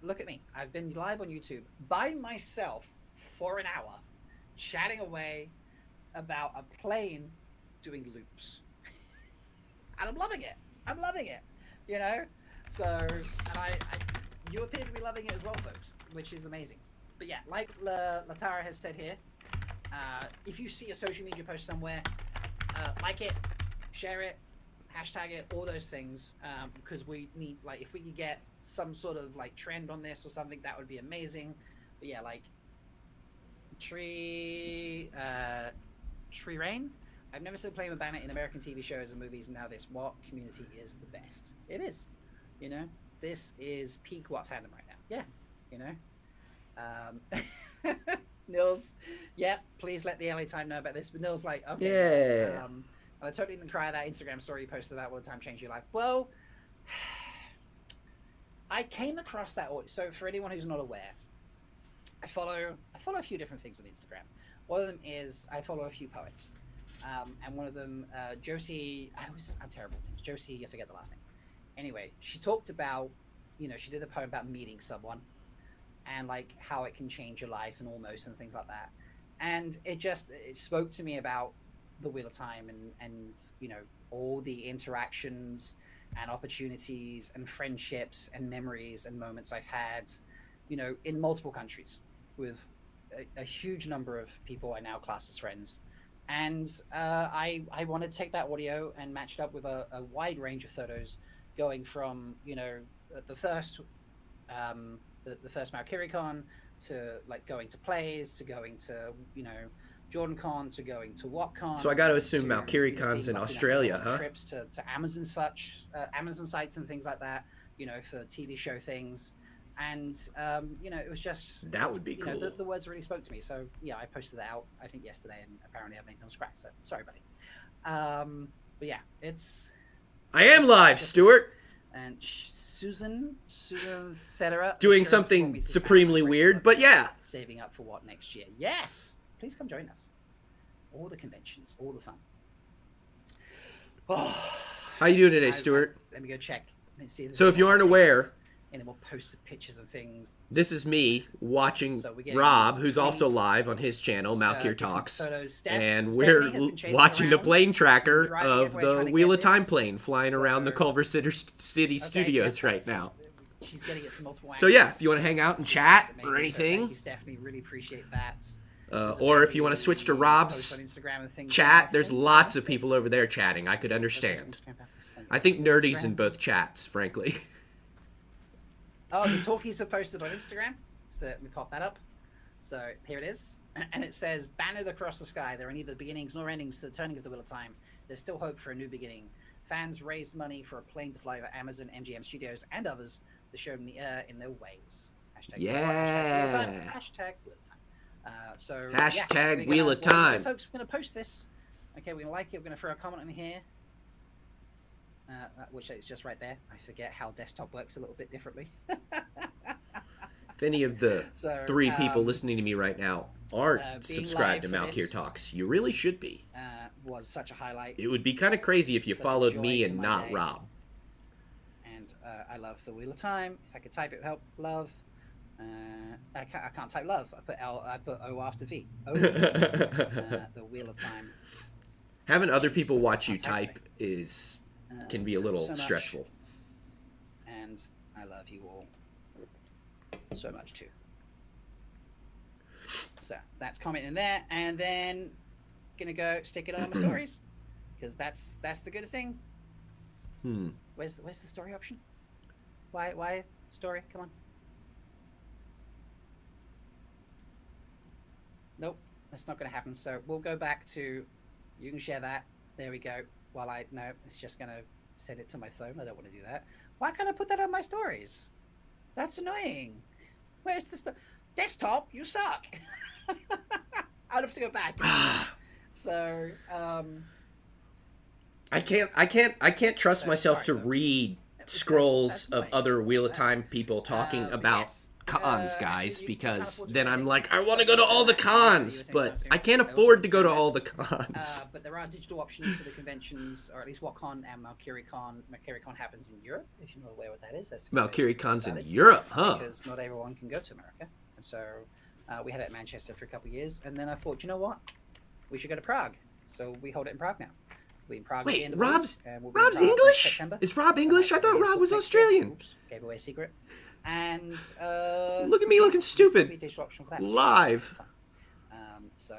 Look at me. I've been live on YouTube by myself for an hour, chatting away about a plane doing loops. And I'm loving it. You know? So, and you appear to be loving it as well, folks, which is amazing. But yeah, like Latara has said here, if you see a social media post somewhere, like it, share it, hashtag it, all those things, because we need, like, if we could get some sort of like trend on this or something, that would be amazing. But yeah, like Tree Rain. I've never seen Plane with Banner in American TV shows and movies, and now this. What community is the best? It is. You know, this is peak what fandom right now. Yeah, you know. Nils, yeah, please let the LA Time know about this. But Nils, like, okay. Yeah. I totally didn't cry at that Instagram story you posted about Wheel of Time changed your life. Well, I came across that. So for anyone who's not aware, I follow a few different things on Instagram. One of them is I follow a few poets. And one of them, Josie, I'm terrible at names. Josie, I forget the last name. Anyway, she talked about, she did a poem about meeting someone and like how it can change your life and almost and things like that. And it spoke to me about the Wheel of Time and all the interactions and opportunities and friendships and memories and moments I've had, in multiple countries with a huge number of people I now class as friends. And I want to take that audio and match it up with a wide range of photos, going from the first MalkiriCon to like going to plays, to going to JordanCon, to going to WhatCon. So I got to assume MalkiriCon's in Australia, huh? Trips to Amazon sites and things like that, for TV show things. And it was just, that would be cool. The words really spoke to me. So yeah, I posted that out I think yesterday, and apparently I made no scratch. So sorry, buddy. But yeah, I am live, Stuart. And Susan Federer doing something supremely weird, but yeah. Saving up for what next year? Yes, please come join us. All the conventions, all the fun. Oh, how you doing today, Stuart? Let me go check. See so if you aren't aware, and then we'll post the pictures and things. This is me watching Rob, who's also live on his channel, Malkir Talks, and we're watching the plane tracker of the Wheel of Time plane flying around the Culver City studios right now. She's getting it from multiple angles. So yeah, if you want to hang out and chat or anything, thank you, Stephanie. Really appreciate that. Or if you want to switch to Rob's chat, there's lots of people over there chatting. I could understand. I think Nerdy's in both chats, frankly. Oh, the talkies are posted on Instagram. So let me pop that up. So here it is. And it says, bannered across the sky, there are neither beginnings nor endings to the turning of the Wheel of Time. There's still hope for a new beginning. Fans raised money for a plane to fly over Amazon, MGM Studios, and others to show them the air in their ways. Hashtag yeah. Hashtag Wheel of Time. Hashtag Wheel of Time. Folks, we're going to post this. Okay, we're going to like it. We're going to throw a comment in here. Which is just right there. I forget how desktop works a little bit differently. If any of the 3 people listening to me right now aren't subscribed to Malkir Talks, you really should be. Was such a highlight. It would be kind of crazy if you followed me and not Rob. And I love the Wheel of Time. If I could type it, help. Love. I can't type love. I put L. I put O after V. The Wheel of Time. Having other people watch you type can be a little stressful. And I love you all so much too. So that's comment in there, and then gonna go stick it on my stories, because that's the good thing. Where's the story option? Why story? Come on. Nope, that's not gonna happen. So we'll go back to, you can share that. There we go. No, it's just gonna send it to my phone. I don't want to do that. Why can't I put that on my stories? That's annoying. Where's the desktop? You suck. I'll have to go back. So I can't trust myself to read scrolls of other Wheel of Time people talking about cons, guys, because then I'm like, I want to go to all the cons, but I can't afford to go to all the cons. But there are digital options for the conventions, or at least WhatCon and MalkiriCon. MalkiriCon happens in Europe, if you're not aware what that is. MalkiriCon's in Europe, huh? Because not everyone can go to America. And so we had it at Manchester for a couple of years, and then I thought, you know what? We should go to Prague. So we hold it in Prague now. We'll be in Prague. Wait, Rob's English? Is Rob English? I thought Rob was Australian. Oops, gave away a secret. And look at me looking stupid live. So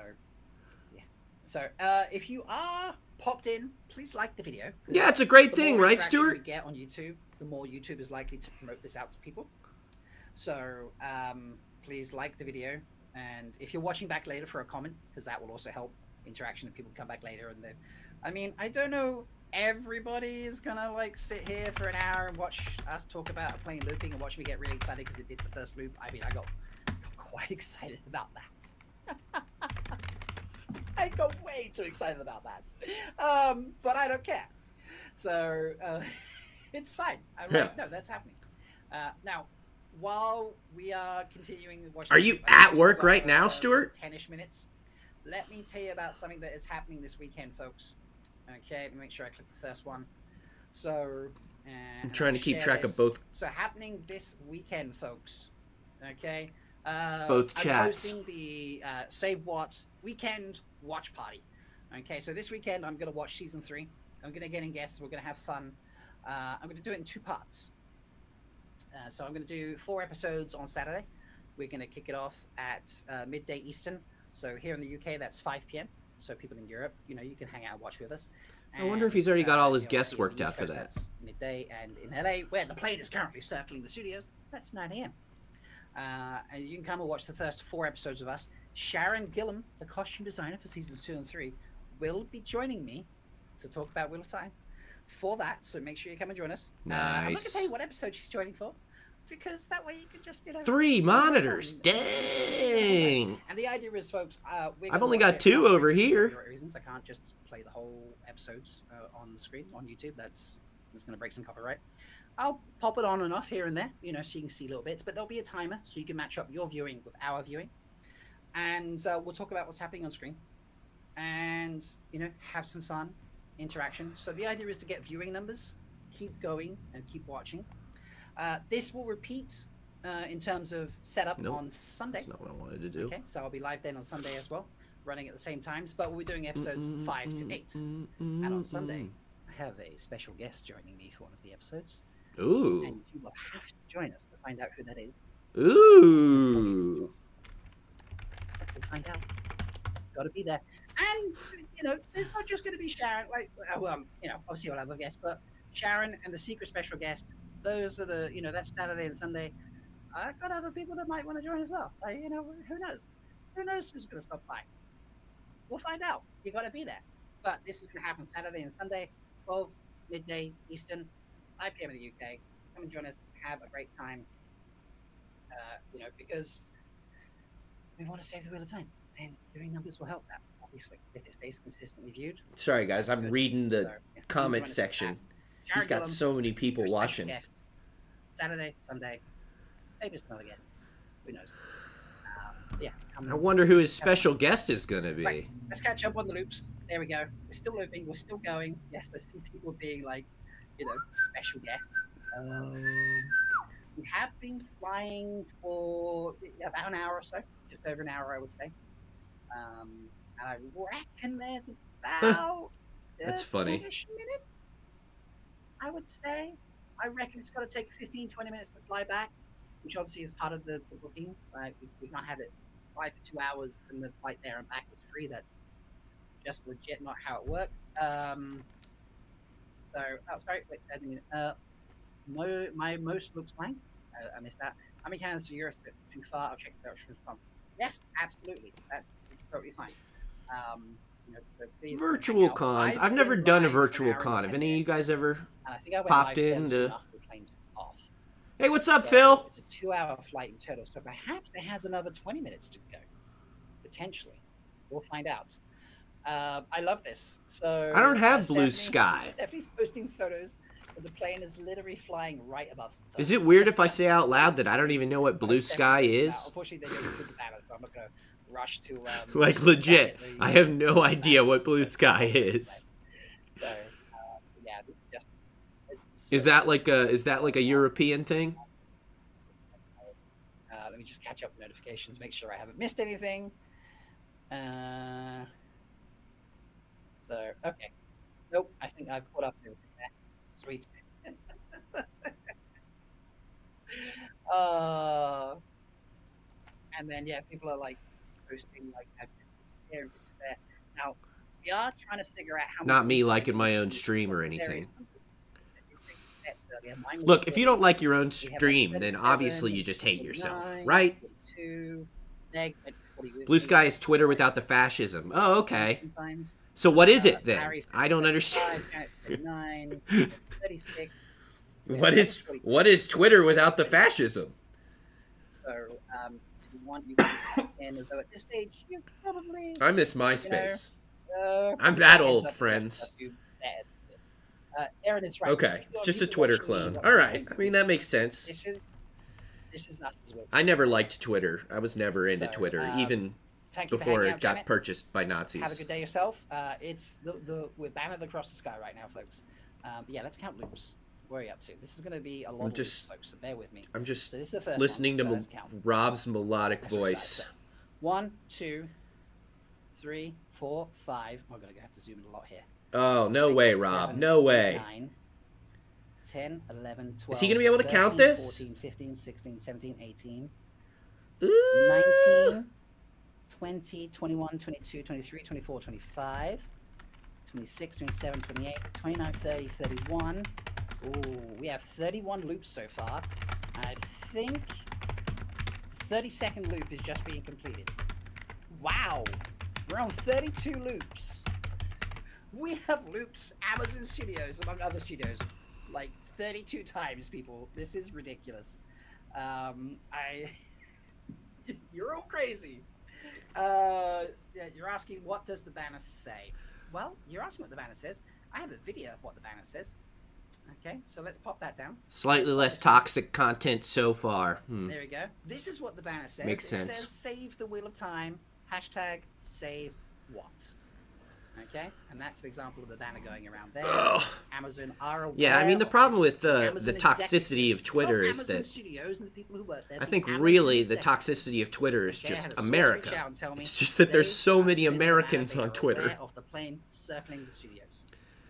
if you are popped in, please like the video. Yeah, it's a great thing, right, Stuart? We get on YouTube, the more YouTube is likely to promote this out to people. So please like the video, and if you're watching back later, for a comment, because that will also help interaction, and people come back later. And then, I mean, I don't know. Everybody is gonna like sit here for an hour and watch us talk about playing looping and watch me get really excited because it did the first loop. I mean, I got quite excited about that. I got way too excited about that. But I don't care. So it's fine. I'm like, no, that's happening. Now, while we are continuing to watch, are you at work right now, Stuart? 10-ish minutes. Let me tell you about something that is happening this weekend, folks. Okay, let me make sure I click the first one. So, I'm trying to keep track of both. So happening this weekend, folks. Okay. Both chats. I'm hosting the Save What Weekend Watch Party. Okay, so this weekend I'm going to watch season 3. I'm going to get in guests. We're going to have fun. I'm going to do it in 2 parts. So I'm going to do 4 episodes on Saturday. We're going to kick it off at midday Eastern. So here in the UK, that's 5 p.m. So people in Europe, you can hang out and watch with us. I wonder if he's already got all his guests worked out for that. That's midday, and in LA, where the plane is currently circling the studios, that's 9 a.m. And you can come and watch the first 4 episodes of us. Sharon Gillum, the costume designer for seasons 2 and 3, will be joining me to talk about Wheel of Time for that. So make sure you come and join us. Nice. I'm not going to tell you what episode she's joining for, because that way you can just 3 monitors. Dang. And the idea is, folks, I've only got 2 over here. For reasons I can't just play the whole episodes on the screen on YouTube. That's going to break some copyright. I'll pop it on and off here and there, so you can see little bits, but there'll be a timer so you can match up your viewing with our viewing, and we'll talk about what's happening on screen, and have some fun, interaction. So the idea is to get viewing numbers, keep going and keep watching. This will repeat in terms of setup on Sunday. That's not what I wanted to do. Okay, so I'll be live then on Sunday as well, running at the same times, but we'll be doing episodes 5 to 8. And on Sunday, I have a special guest joining me for one of the episodes. Ooh. And you will have to join us to find out who that is. Ooh. We'll find out. Got to be there. And, there's not just going to be Sharon. Obviously we'll have a guest, but Sharon and the secret special guest, those are the, that's Saturday and Sunday. I've got other people that might want to join as well. Who knows? Who knows who's going to stop by? We'll find out. You got to be there. But this is going to happen Saturday and Sunday, 12 midday Eastern, 5 p.m. in the UK. Come and join us. Have a great time. Because we want to save the Wheel of Time, and viewing numbers will help that. Obviously, if it stays consistently viewed. Sorry, guys. I'm reading the comment section. He's got so many people watching. Guest. Saturday, Sunday, maybe it's another guest. Who knows? I wonder who his special guest is going to be. Right. Let's catch up on the loops. There we go. We're still looping. We're still going. Yes, there's still people being special guests. We have been flying for about an hour or so, just over an hour, I would say. And I reckon there's about that's funny. Minutes, I would say. I reckon it's got to take 15, 20 minutes to fly back, which obviously is part of the booking. We can't have it fly for 2 hours and the flight there and back is free. That's just legit not how it works. Sorry, wait, my most looks fine. I missed that. I'm in Canada, so you're a bit too far. I'll check the directions from. Yes, absolutely. That's totally fine. So virtual cons. I've never done a virtual con. Have any of you guys ever popped in to... Hey, what's up, Phil? It's a 2-hour flight in total, so perhaps it has another 20 minutes to go. Potentially. We'll find out. I love this. So I don't have blue sky. Stephanie's posting photos, but the plane is literally flying right above. Is it weird if I say out loud that I don't even know what blue sky is? Unfortunately, they don't include the banner, so I'm not going to rush to... like, legit, I have no idea what blue sky is. So, yeah, this is just... Is that like a European thing? Let me just catch up with notifications, make sure I haven't missed anything. Okay. Nope, I think I've caught up with everything there. Sweet. And then, people are posting, I've seen pictures here and pictures there. Now, we are trying to figure out how... Not me liking my own stream or anything. Look, if you don't like your own stream, then obviously you just hate yourself, right? Blue sky is Twitter without the fascism. Oh, okay. So what is it then? I don't understand. What is Twitter without the fascism? So, if you want, you can. Although at this stage, you've probably... I miss MySpace. I'm that old, friends. Aaron is right. Okay, it's just a Twitter clone. All right. I mean, that makes sense. This is us as well. I never liked Twitter. I was never into Twitter, even before it got purchased by Nazis. Have a good day yourself. We're bannered across the sky right now, folks. Let's count loops. Where are you up to? This is going to be a lot of loops, folks, so bear with me. I'm just so this is the first listening one, to Rob's melodic voice. So 1, 2, 3, 4, 5. I'm going to have to zoom in a lot here. Oh, no 6, way, Rob. 7, no way. 9, 10, 11, 12. Is he going to be able to 13, count this? 14, 15, 16, 17, 18, Ooh. 19, 20, 21, 22, 23, 24, 25, 26, 27, 28, 29, 30, 31. Ooh, we have 31 loops so far. I think 30-second loop is just being completed. Wow, we're on 32 loops. We have looped Amazon Studios, among other studios, like 32 times, people. This is ridiculous. You're all crazy. Yeah, you're asking, what does the banner say? Well, you're asking what the banner says. I have a video of what the banner says. Okay, so let's pop that down. Slightly less toxic content so far. There we go. This is what the banner says. Makes sense. It says, save the Wheel of Time, #save what? Okay, and that's the example of the banner going around there. Ugh. Amazon are aware. Yeah, I mean, the problem with the Amazon toxicity of Twitter is Amazon that Studios and the people who work there, I think really the toxicity of Twitter is just America. It's just that there's so many Americans on Twitter. Of the plane circling the studios.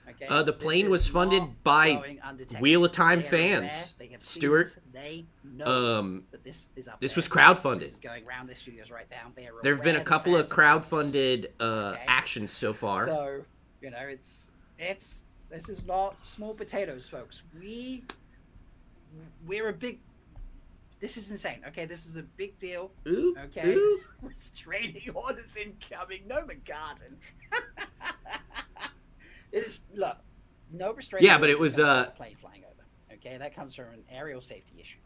Okay? The plane was funded by Wheel of Time fans. Stuart, they know that this is up this there. was crowdfunded. This is going around the studios right now. There have been a couple of crowdfunded actions so far. So, you know, this is not small potatoes, folks. We're a big. This is insane. Okay, this is a big deal. Ooh, okay, ooh. Restraining orders incoming. No McGarden. Look, no restraining. Yeah, but it was plane flying over. Okay, that comes from an aerial safety issue.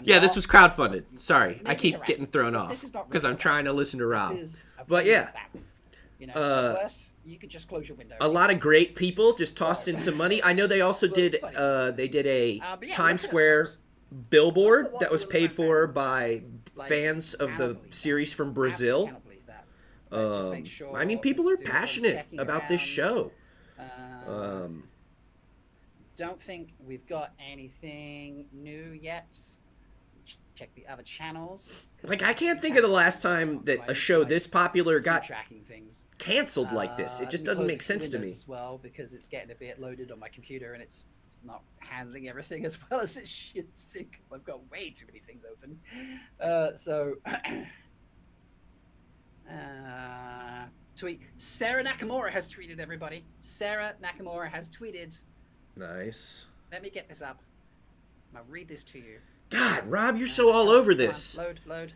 Yeah, this was crowdfunded. Sorry, I keep getting thrown off because I'm trying to listen to Rob. But yeah, you know, worse, you could just close your window. A lot of great people just tossed in some money. I know they also did. They did a Times Square billboard that was paid for by fans of the series from Brazil. I mean, people are passionate about this show. Don't think we've got anything new yet. Check the other channels. Like, I can't think of the last time that a show this popular got canceled like this. It just doesn't make sense to me. As well, because it's getting a bit loaded on my computer and it's not handling everything as well as it should. I've got way too many things open. Tweet. Sarah Nakamura has tweeted, everybody. Sarah Nakamura has tweeted. Nice. Let me get this up. I'll read this to you. God, Rob, you're so all over this. Load.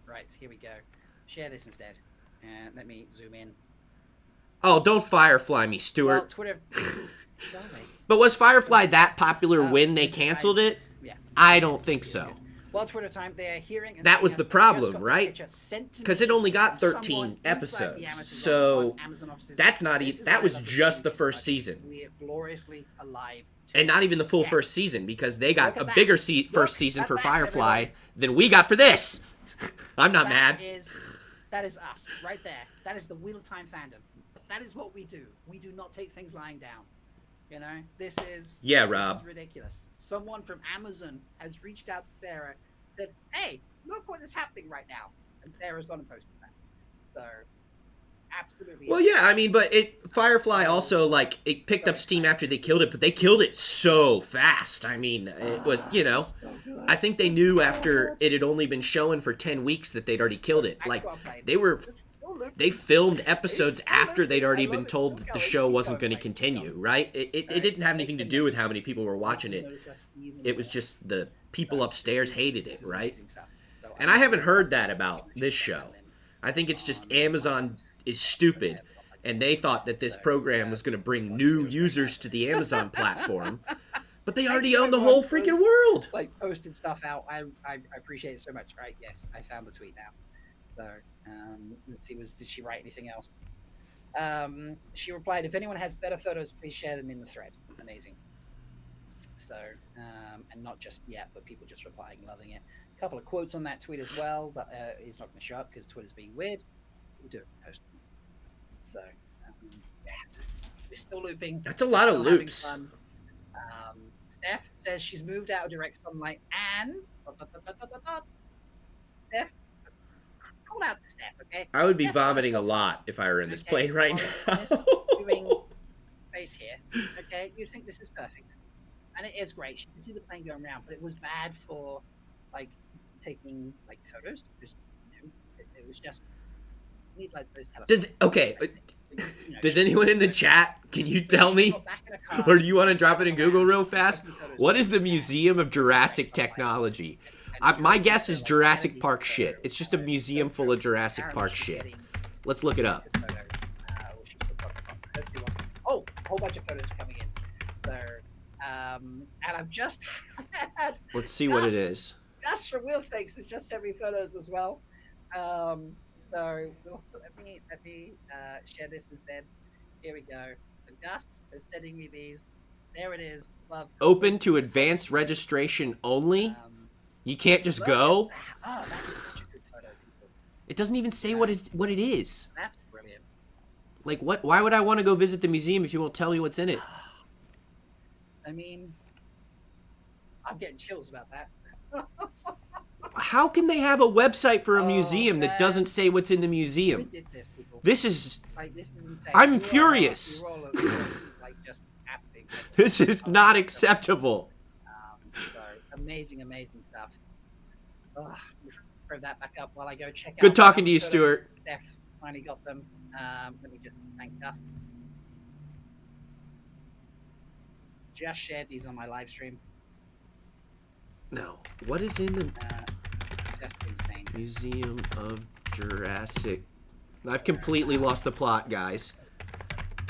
Right, here we go. Share this instead. And let me zoom in. Oh, don't Firefly me, Stuart. Well, Twitter. But was Firefly that popular when they canceled it? Yeah. I don't think so. Well, Twitter time, they're hearing... That was the problem, right? Because it only got 13 episodes. So that's not even... That was just the first season. We are gloriously alive. And not even the full first season, because they got a bigger first season for Firefly than we got for this. I'm not mad. That is us, right there. That is the Wheel of Time fandom. That is what we do. We do not take things lying down. You know, this is Rob. This is ridiculous. Someone from Amazon has reached out to Sarah, said, "Hey, look what is happening right now," and Sarah's gone and posted that. So, absolutely. Well, yeah, I mean, but Firefly also it picked up steam after they killed it, but they killed it so fast. I mean, it was I think they knew after it had only been showing for 10 weeks that they'd already killed it. Like they filmed episodes after they'd already been told that the show wasn't going to continue, right? It didn't have anything to do with how many people were watching it. It was just the people upstairs hated it, right? And I haven't heard that about this show. I think it's just Amazon is stupid, and they thought that this program was going to bring new users to the Amazon platform. But they already own the whole freaking world. Like posting stuff out. I appreciate it so much. Right? Yes, I found the tweet now. So let's see. Did she write anything else? She replied, "If anyone has better photos, please share them in the thread." Amazing. So and not just yet, but people just replying, loving it. A couple of quotes on that tweet as well. That is not going to show up because Twitter's being weird. We'll do it post. So We're still looping. That's a lot of loops. Steph says she's moved out of direct sunlight and Steph, call out to Steph, okay? I would be Steph vomiting a lot if I were in this plane right now. Doing space here, okay? You'd think this is perfect, and it is great. You can see the plane going around, but it was bad for like taking like photos because it was just you need like those Does anyone in the chat, can you tell me, or do you want to drop it in Google real fast? What is the Museum of Jurassic Technology? My guess is Jurassic Park shit. It's just a museum full of Jurassic Park shit. Let's look it up. Oh, a whole bunch of photos coming in. So, and I've just had... Let's see what it is. Gus from Wheel Takes has just sent me photos as well. So let me share this instead. Here we go. So Gus is sending me these. There it is. Love. Open to advanced registration only. You can't just go. Oh, that's such a good photo. It doesn't even say what it is. That's brilliant. Like what? Why would I want to go visit the museum if you won't tell me what's in it? I mean, I'm getting chills about that. How can they have a website for a museum that doesn't say what's in the museum? We did this, people. This is insane. I'm furious. This is not acceptable. So amazing stuff. Throw that back up while I go check out. Good talking to you, Stuart. Steph finally got them. Let me just thank Gus. Just shared these on my live stream. No. What is in the just insane. Museum of Jurassic? I've completely lost the plot, guys.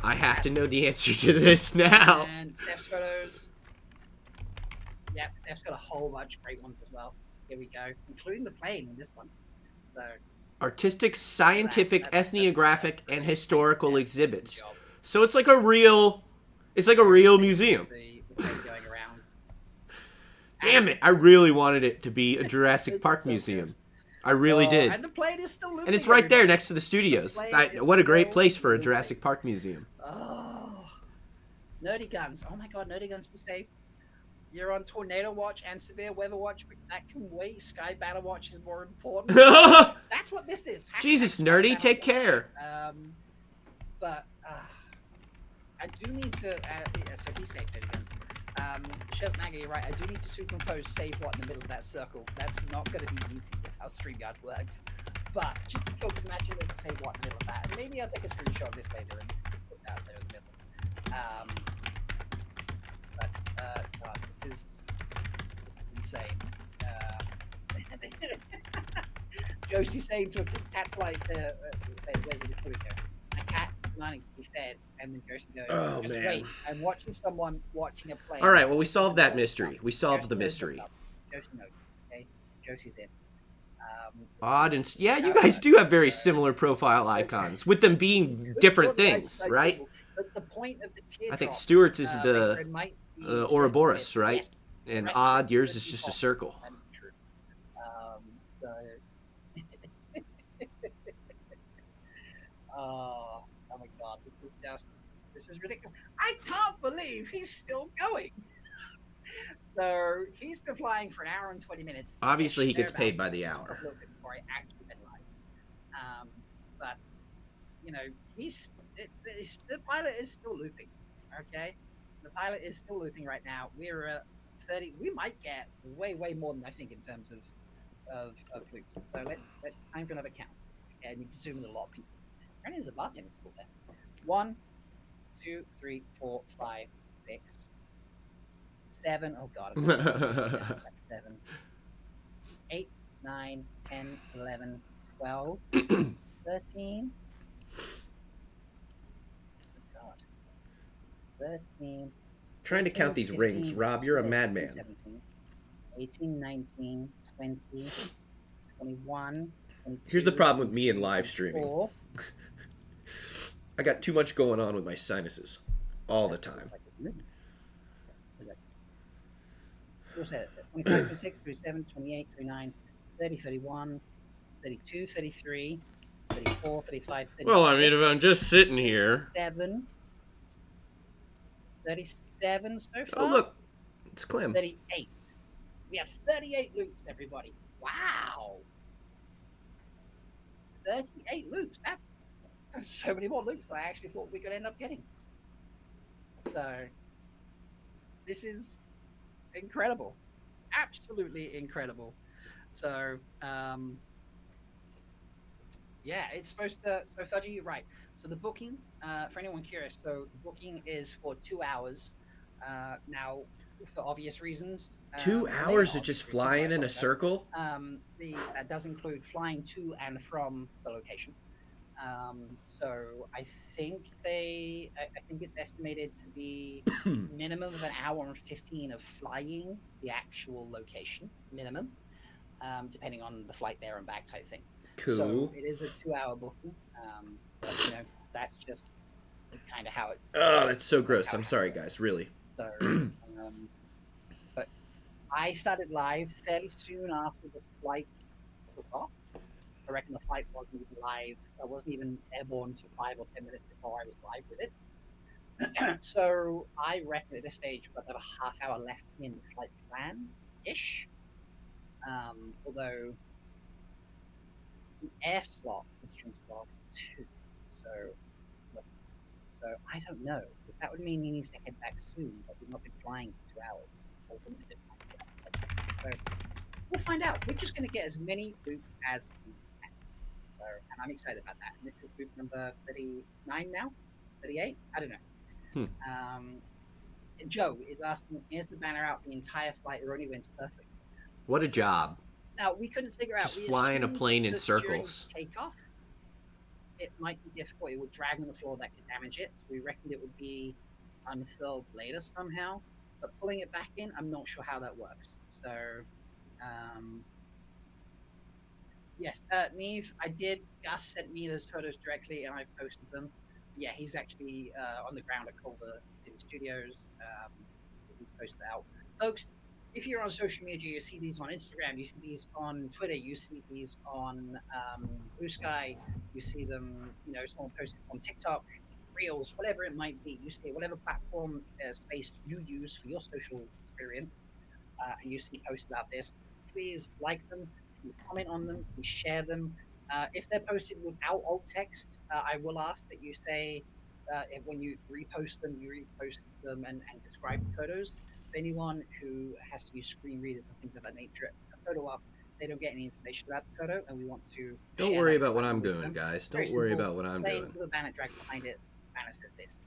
I have to know the answer to this now. And Steph's photos. Yeah, Steph's got a whole bunch of great ones as well. Here we go, including the plane in this one. So artistic, scientific, ethnographic, and historical exhibits. So it's like a real museum. The plane going around. Damn it! I really wanted it to be a Jurassic Park museum. I really did. And the plane is still moving. And it's right there next to the studios. What a great place for a Jurassic Park museum. Oh, Nerdy Guns. Oh my God, Nerdy Guns, be safe. You're on Tornado Watch and Severe Weather Watch, but that can wait. Sky Battle Watch is more important. That's what this is. Jesus, Nerdy, take care. But I do need to. So be safe, Nerdy Guns. Chef Maggie, you're right. I do need to superimpose save what in the middle of that circle. That's not going to be easy with how StreamYard works. But just to folks, imagine there's a save what in the middle of that. And maybe I'll take a screenshot of this later and put that out there in the middle. God, this is insane. Josie's saying to his cat's like, where's it? Here we go. My cat is learning to be fed, and then Josie goes, oh, just man. wait. I'm watching someone watching a plane. All right, well, we solved that mystery. We solved the mystery. Josie knows, okay? Josie's in. Odd and yeah, you guys do have very similar profile icons, with them being different things, right? But the point of the teardrop, I think Stuart's is the Ouroboros, right? Yes. And Odd, yours is just a circle. That is true. Oh my God, this is ridiculous. I can't believe he's still going. So he's been flying for an hour and 20 minutes. Obviously, he gets paid by the hour. Before I actually went live. But you know, the pilot is still looping. Okay, the pilot is still looping right now. We're at 30. We might get way more than I think in terms of loops. So let's time for another count. Okay, I need to zoom in a lot of people. Apparently there's a bartending school there. 1, 2, 3, 4, 5, 6, 7. Oh God, that's 7. 8, 9, 10, 11, 12, 13. Oh God. 13. Trying to count these 15, rings, Rob. You're a madman. 17, 18, 19, 20, 21. 22, Here's the problem with me and live streaming. 24. I got too much going on with my sinuses all the time. What's that? 25, 26, 27, 28, 29, 30, 31, 32, 33, 34, 35, 36. Well, I mean, if I'm just sitting here. 37, 37 so far. Oh, look. It's Clem. 38. We have 38 loops, everybody. Wow. 38 loops. That's so many more loops than I actually thought we could end up getting. So, this is incredible. Absolutely incredible. So, yeah, it's supposed to. So, Fudgy, you're right. So, the booking, for anyone curious, so the booking is for 2 hours. Now, for obvious reasons. 2 hours of just flying in a circle? That does include flying to and from the location. So I think it's estimated to be minimum of an hour and 15 of flying the actual location, minimum, depending on the flight there and back type thing. Cool. So it is a 2-hour booking, but that's just kind of how it's. Oh, that's so gross. I'm sorry, guys. Really. So, but I started live fairly soon after the flight took off. I reckon the flight wasn't even live. I wasn't even airborne for 5 or 10 minutes before I was live with it. So I reckon at this stage we've got about a half hour left in the flight plan-ish. Although the air slot is from 12 to 2. So I don't know, because that would mean he needs to head back soon, but we've not been flying for 2 hours. So we'll find out. We're just going to get as many loops as we can. So, and I'm excited about that. And this is loop number 39 now? 38? I don't know. Joe is asking, is the banner out the entire flight or only when it's perfect? What a job. Now, we couldn't figure out. Just flying a plane in circles. Takeoff, it might be difficult. It would drag on the floor, that could damage it. So we reckoned it would be unfurled later somehow. But pulling it back in, I'm not sure how that works. So, yes, Neve, Gus sent me those photos directly and I posted them. Yeah, he's actually on the ground at Culver City Studios. So he's posted out. Folks, if you're on social media, you see these on Instagram, you see these on Twitter, you see these on Blue Sky, you see them, someone posts this on TikTok, Reels, whatever it might be. You see whatever platform space you use for your social experience, and you see posts about this, please like them, please comment on them, please share them. If they're posted without alt text, I will ask that you say, when you repost them and describe the photos. Anyone who has to use screen readers and things of that nature, a photo up, they don't get any information about the photo, and we want to. Don't worry about what I'm doing, guys. Don't worry about what I'm doing. With a banner drag behind it, banner says this.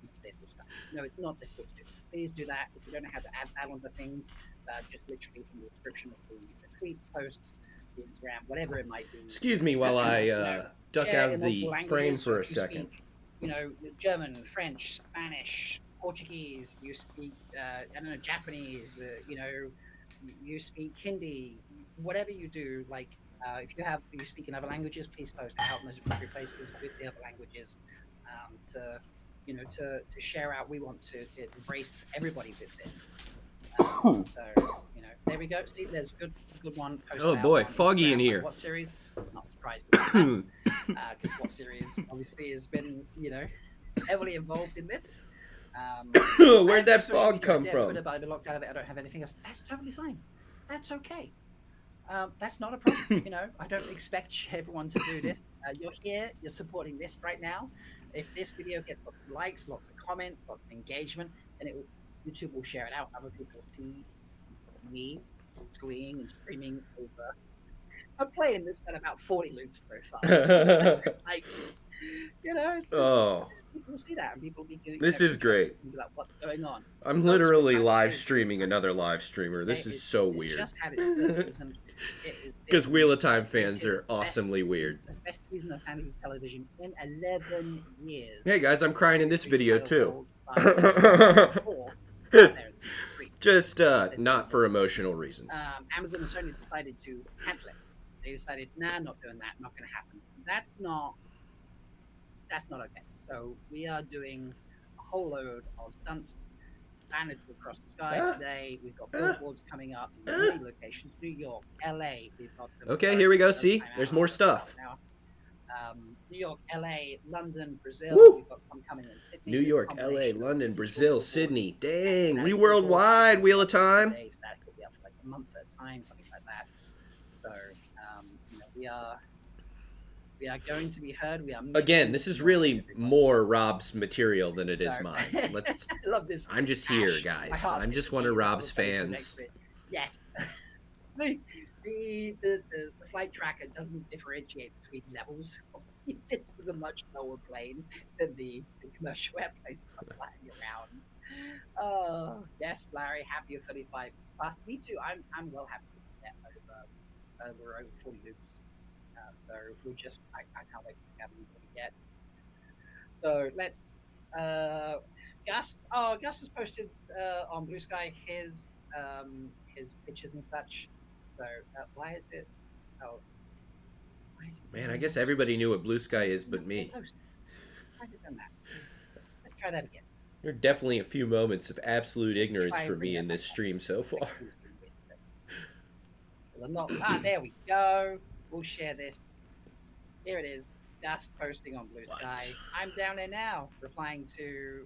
No, it's not difficult to do. Please do that. If you don't know how to add that onto things, just literally in the description of the tweet, post, the Instagram, whatever it might be. Excuse me while I duck out of the frame for a second. Speak, German, French, Spanish, Portuguese, you speak, Japanese, you speak Hindi, whatever you do, if you speak in other languages, please post out in those appropriate places with the other languages, to share out. We want to embrace everybody with this. So, there we go. See, there's a good one. Oh boy, foggy in here. What series? I'm not surprised about that, because what series obviously has been, heavily involved in this. Where'd that fog come from? Twitter, but I've been locked out of it. I don't have anything else. That's totally fine. That's okay. That's not a problem. I don't expect everyone to do this. You're here. You're supporting this right now. If this video gets lots of likes, lots of comments, lots of engagement, then YouTube will share it out. Other people see me squeeing and screaming over. I'm playing this at about 40 loops so far. People see that and people will be doing. This is great. Like, what's going on? I'm literally live streaming another live streamer. This is so weird. Just had its because Wheel of Time fans are awesomely weird. The best season of fantasy television in 11 years. Hey guys, I'm crying in this video too. Just not for emotional reasons. Amazon and Sony decided to cancel it. They decided, nah, not doing that. Not going to happen. That's not okay. So we are doing a whole load of stunts bannered across the sky today. We've got billboards coming up in many locations: New York, LA. We've got okay, here we go. See, there's more stuff. Now. New York, LA, London, Brazil. Woo! We've got some coming in Sydney. New York, LA, London, Brazil, Sydney. Dang, we worldwide. Wheel of Time. That could be up for like a month at a time, something like that. So, we are going to be heard. We are again. This is really more Rob's material than it is mine. Let's. I love this. I'm just here, guys. I'm just one of Rob's fans. Yes. The flight tracker doesn't differentiate between levels. This is a much lower plane than the commercial airplanes that are flying around. Yes, Larry, happy you're 35 fast. Me too. I'm well happy to get over 40 loops. So we're just I can't wait to see how many we get. So let's Gus has posted on Blue Sky his pictures and such. So why is it? Man, I guess everybody knew what Blue Sky is but me. Why has it done that? Let's try that again. There are definitely a few moments of absolute ignorance for me in this stream so far. I'm not. There we go. We'll share this. Here it is. Gus posting on Blue Sky. I'm down there now, replying to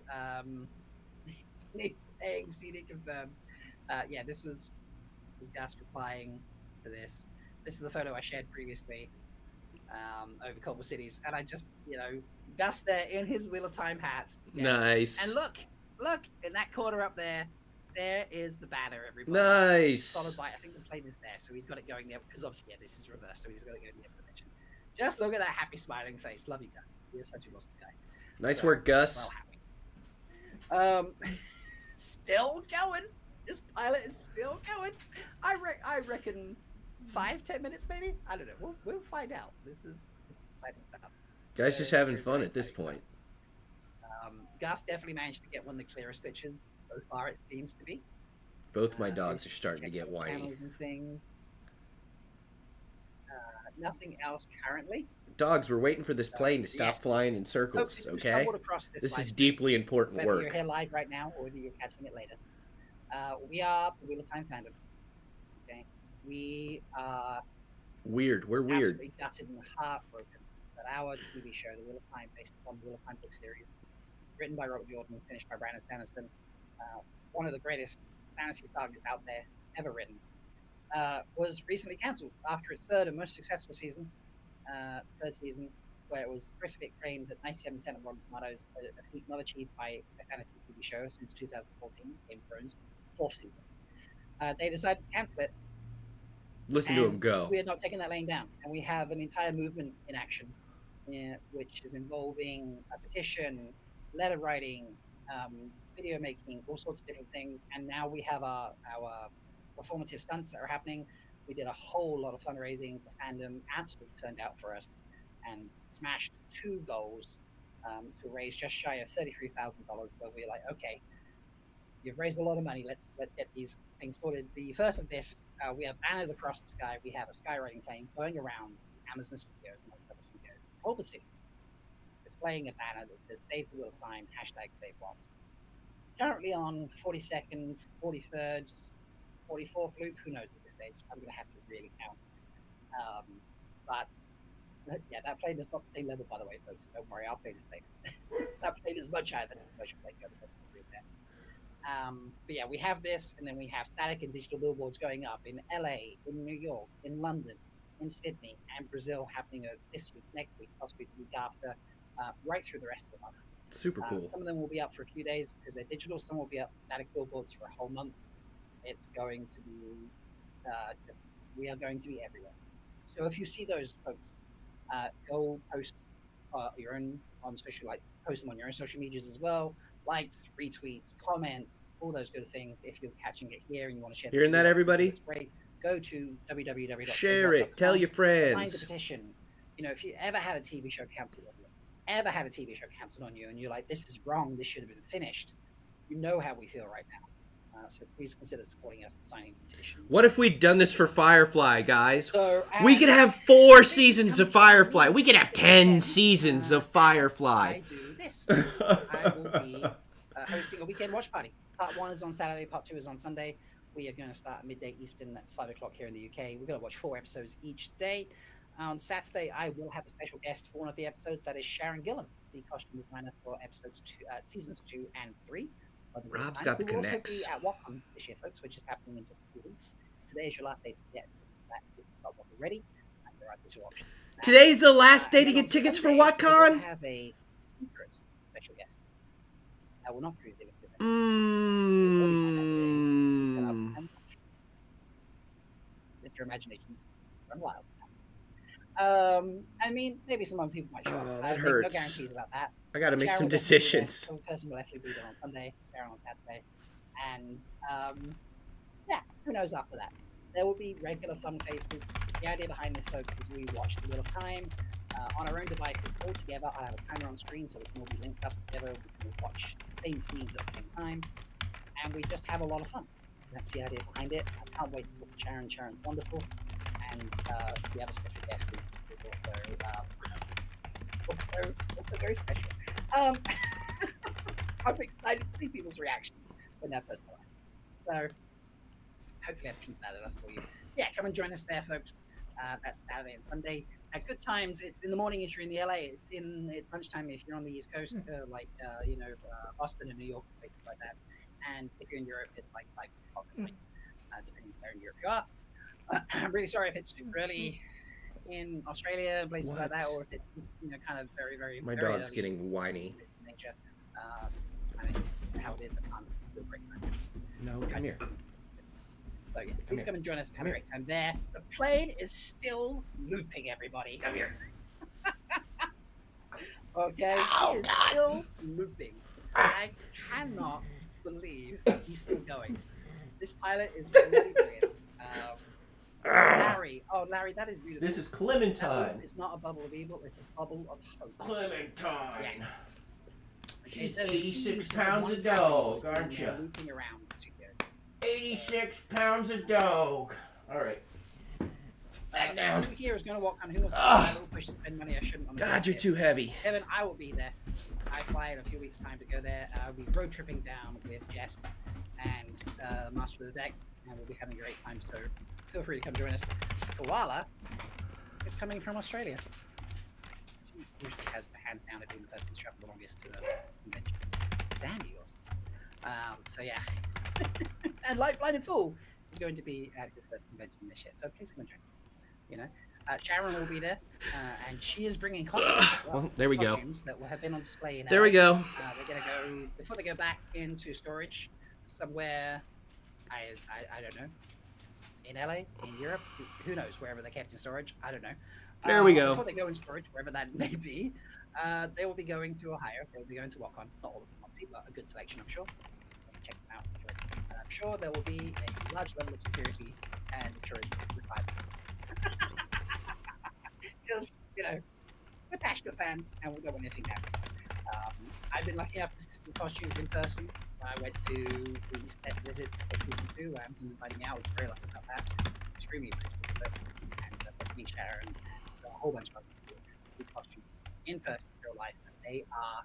Nick saying CD confirmed. Yeah, this is Gus replying to this. This is the photo I shared previously over Culver Cities, and I just, Gus there in his Wheel of Time hat. Yes. Nice. And look in that corner up there. There is the banner, everybody. Nice. Followed by, I think the plane is there, so he's got it going there because obviously, this is reversed, so he's got to go in the other direction. Just look at that happy smiling face. Love you, Gus. You're such a awesome guy. Nice work, Gus. Well, happy. Still going. This pilot is still going. I reckon 5-10 minutes maybe. I don't know. We'll find out. This is exciting stuff. Guys, just having fun at this point. Gus definitely managed to get one of the clearest pictures so far. It seems to be. Both my dogs are starting to get whiny. And things. Nothing else currently. Dogs, we're waiting for this plane to stop flying in circles, okay? This is deeply important work. Whether you're here live right now or whether you're catching it later. We are the Wheel of Time fandom. Okay? We are weird. We're weird. Absolutely gutted and heartbroken that our TV show, The Wheel of Time, based upon the Wheel of Time book series, written by Robert Jordan and finished by Brandon Sanderson, one of the greatest fantasy sagas out there ever written, was recently cancelled after its third and most successful season, where it was critically acclaimed at 97% of Rotten Tomatoes, a feat not achieved by a fantasy TV show since 2014, Game of Thrones' fourth season. They decided to cancel it. Listen to him go. We are not taking that laying down, and we have an entire movement in action, which is involving a petition, letter writing, video making, all sorts of different things. And now we have our performative stunts that are happening. We did a whole lot of fundraising. The fandom absolutely turned out for us and smashed 2 goals to raise just shy of $33,000. Where we're like, okay, you've raised a lot of money. Let's get these things sorted. The first of this, we have bannered across the sky. We have a skywriting plane going around Amazon Studios and other studios in Culver City, displaying a banner that says "Save the Wheel of Time" #SaveWatts. Currently on 42nd, 43rd, 44th loop. Who knows at this stage? I'm going to have to really count. But yeah, that plane is not the same level, by the way, folks. So don't worry, our plane is safe. That plane is much higher than a commercial plane. But yeah, we have this, and then we have static and digital billboards going up in LA, in New York, in London, in Sydney, and Brazil happening this week, next week, possibly the week after, right through the rest of the month. Super cool. Some of them will be up for a few days because they're digital. Some will be up static billboards for a whole month. It's going to be, we are going to be everywhere. So if you see those folks, go post your own on social, post them on your own social medias as well. Likes, retweets, comments, all those good things. If you're catching it here and you want to share, hearing that, everybody, it's great. Go to www. Share it. Tell your friends. Find the petition. If you ever had a TV show canceled on you, and you're like, this is wrong, this should have been finished. You know how we feel right now. So please consider supporting us and signing the petition. What if we'd done this for Firefly, guys? So, we could have 4 seasons of Firefly. We could have 10 seasons of Firefly. I do this. I will be hosting a weekend watch party. Part 1 is on Saturday, part 2 is on Sunday. We are going to start at midday Eastern. That's 5 o'clock here in the UK. We're going to watch 4 episodes each day. On Saturday, I will have a special guest for one of the episodes. That is Sharon Gillam, the costume designer for seasons 2 and 3. Rob's got the connects. We will also be at WatCon this year, folks, which is happening in just a few weeks. Today is your last day to get that if you've got one already, and there are digital options. Today's the last day to get tickets for WatCon? We have a secret special guest. I will not be revealing it. If your imaginations run wild. I mean, maybe some other people might show up. That hurts. No guarantees about that. I got to make some decisions. Some person will actually be there on Sunday, Sharon on Saturday, and yeah, who knows after that? There will be regular fun faces. The idea behind this, folks, is we watch the Wheel of Time on our own devices all together. I have a camera on screen, so we can all be linked up together. We can watch the same scenes at the same time, and we just have a lot of fun. That's the idea behind it. I can't wait to talk to Sharon. Sharon's wonderful. And the other special guest is also very special. I'm excited to see people's reactions when they're personalized. So hopefully I've teased that enough for you. Yeah, come and join us there, folks. That's Saturday and Sunday. At good times, it's in the morning if you're in the LA. It's lunchtime if you're on the East Coast, Boston and New York, places like that. And if you're in Europe, it's like 5, 6 o'clock at night, depending where in Europe you are. I'm really sorry if it's too early in Australia, places like that, or if it's kind of very, very. My very dog's getting whiny. Nature, and it's how it is. I can't do a great time. No, come here. So yeah, please come and join us. Have a great time there. The plane is still looping, everybody. Come here. Okay, it's still looping. I cannot believe he's still going. This pilot is really brilliant. Larry, that is beautiful. This is Clementine. It's not a bubble of evil, it's a bubble of hope. Clementine. Yes. She's 86 pounds of dog, aren't you? Looping around. 86 pounds of dog. All right. Back down. Who here is going to walk on? Who wants to buy a little push to spend money? I shouldn't. God, you're too heavy. Kevin, I will be there. I fly in a few weeks' time to go there. I'll be road tripping down with Jess and Master of the Deck, and we'll be having a great time. So feel free to come join us. Koala is coming from Australia. She usually has the hands down of being the person who's traveled the longest to a convention. Damn you, Austin. So yeah. And Light Blinded Fool is going to be at his first convention this year. So please come and join. Sharon will be there, and she is bringing costumes. Well, there we go. That will have been on display. There we go. They're going to go before they go back into storage somewhere. I don't know. In LA, in Europe, who knows? Wherever they're kept in storage, I don't know. There we go. Before they go in storage, wherever that may be, they will be going to Ohio. They will be going to WatCon. Not all of them, obviously, but a good selection, I'm sure. Check them out. I'm sure there will be a large level of security and insurance required. Because, we're passionate fans and we'll go on anything down. I've been lucky enough to see costumes in person. I went to the set visit for season 2. Amazon invited me out. I was very lucky about that. Extremely appreciative of it. And to meet Sharon and a whole bunch of other people to see costumes in person in real life. And they are.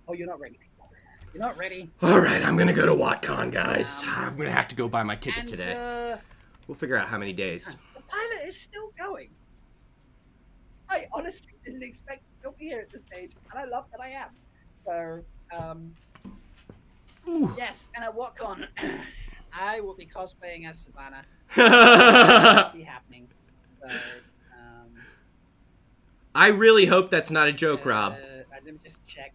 Oh, you're not ready, people. You're not ready. All right, I'm gonna go to WatCon, guys. I'm gonna have to go buy my ticket today. We'll figure out how many days. The pilot is still going. I honestly didn't expect to still be here at this stage, and I love that I am. So, yes, and at WatCon, I will be cosplaying as Savannah. That'll be happening. So, I really hope that's not a joke, Rob. Let me just check.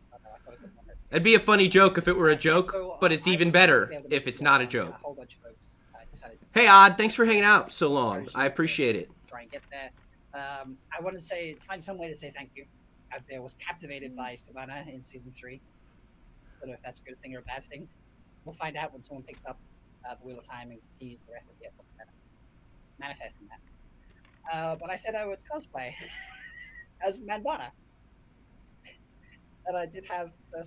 It'd be a funny joke if it were a joke, but it's even better if it's not a joke. A whole bunch of folks decided Hey, Odd, thanks for hanging out so long. I appreciate it. Try and get there. I want to find some way to say thank you. I was captivated by Savannah in season 3. I don't know if that's a good thing or a bad thing. We'll find out when someone picks up the Wheel of Time and continues the rest of the episode. Manifesting that. But I said I would cosplay as Manvana. And I did have the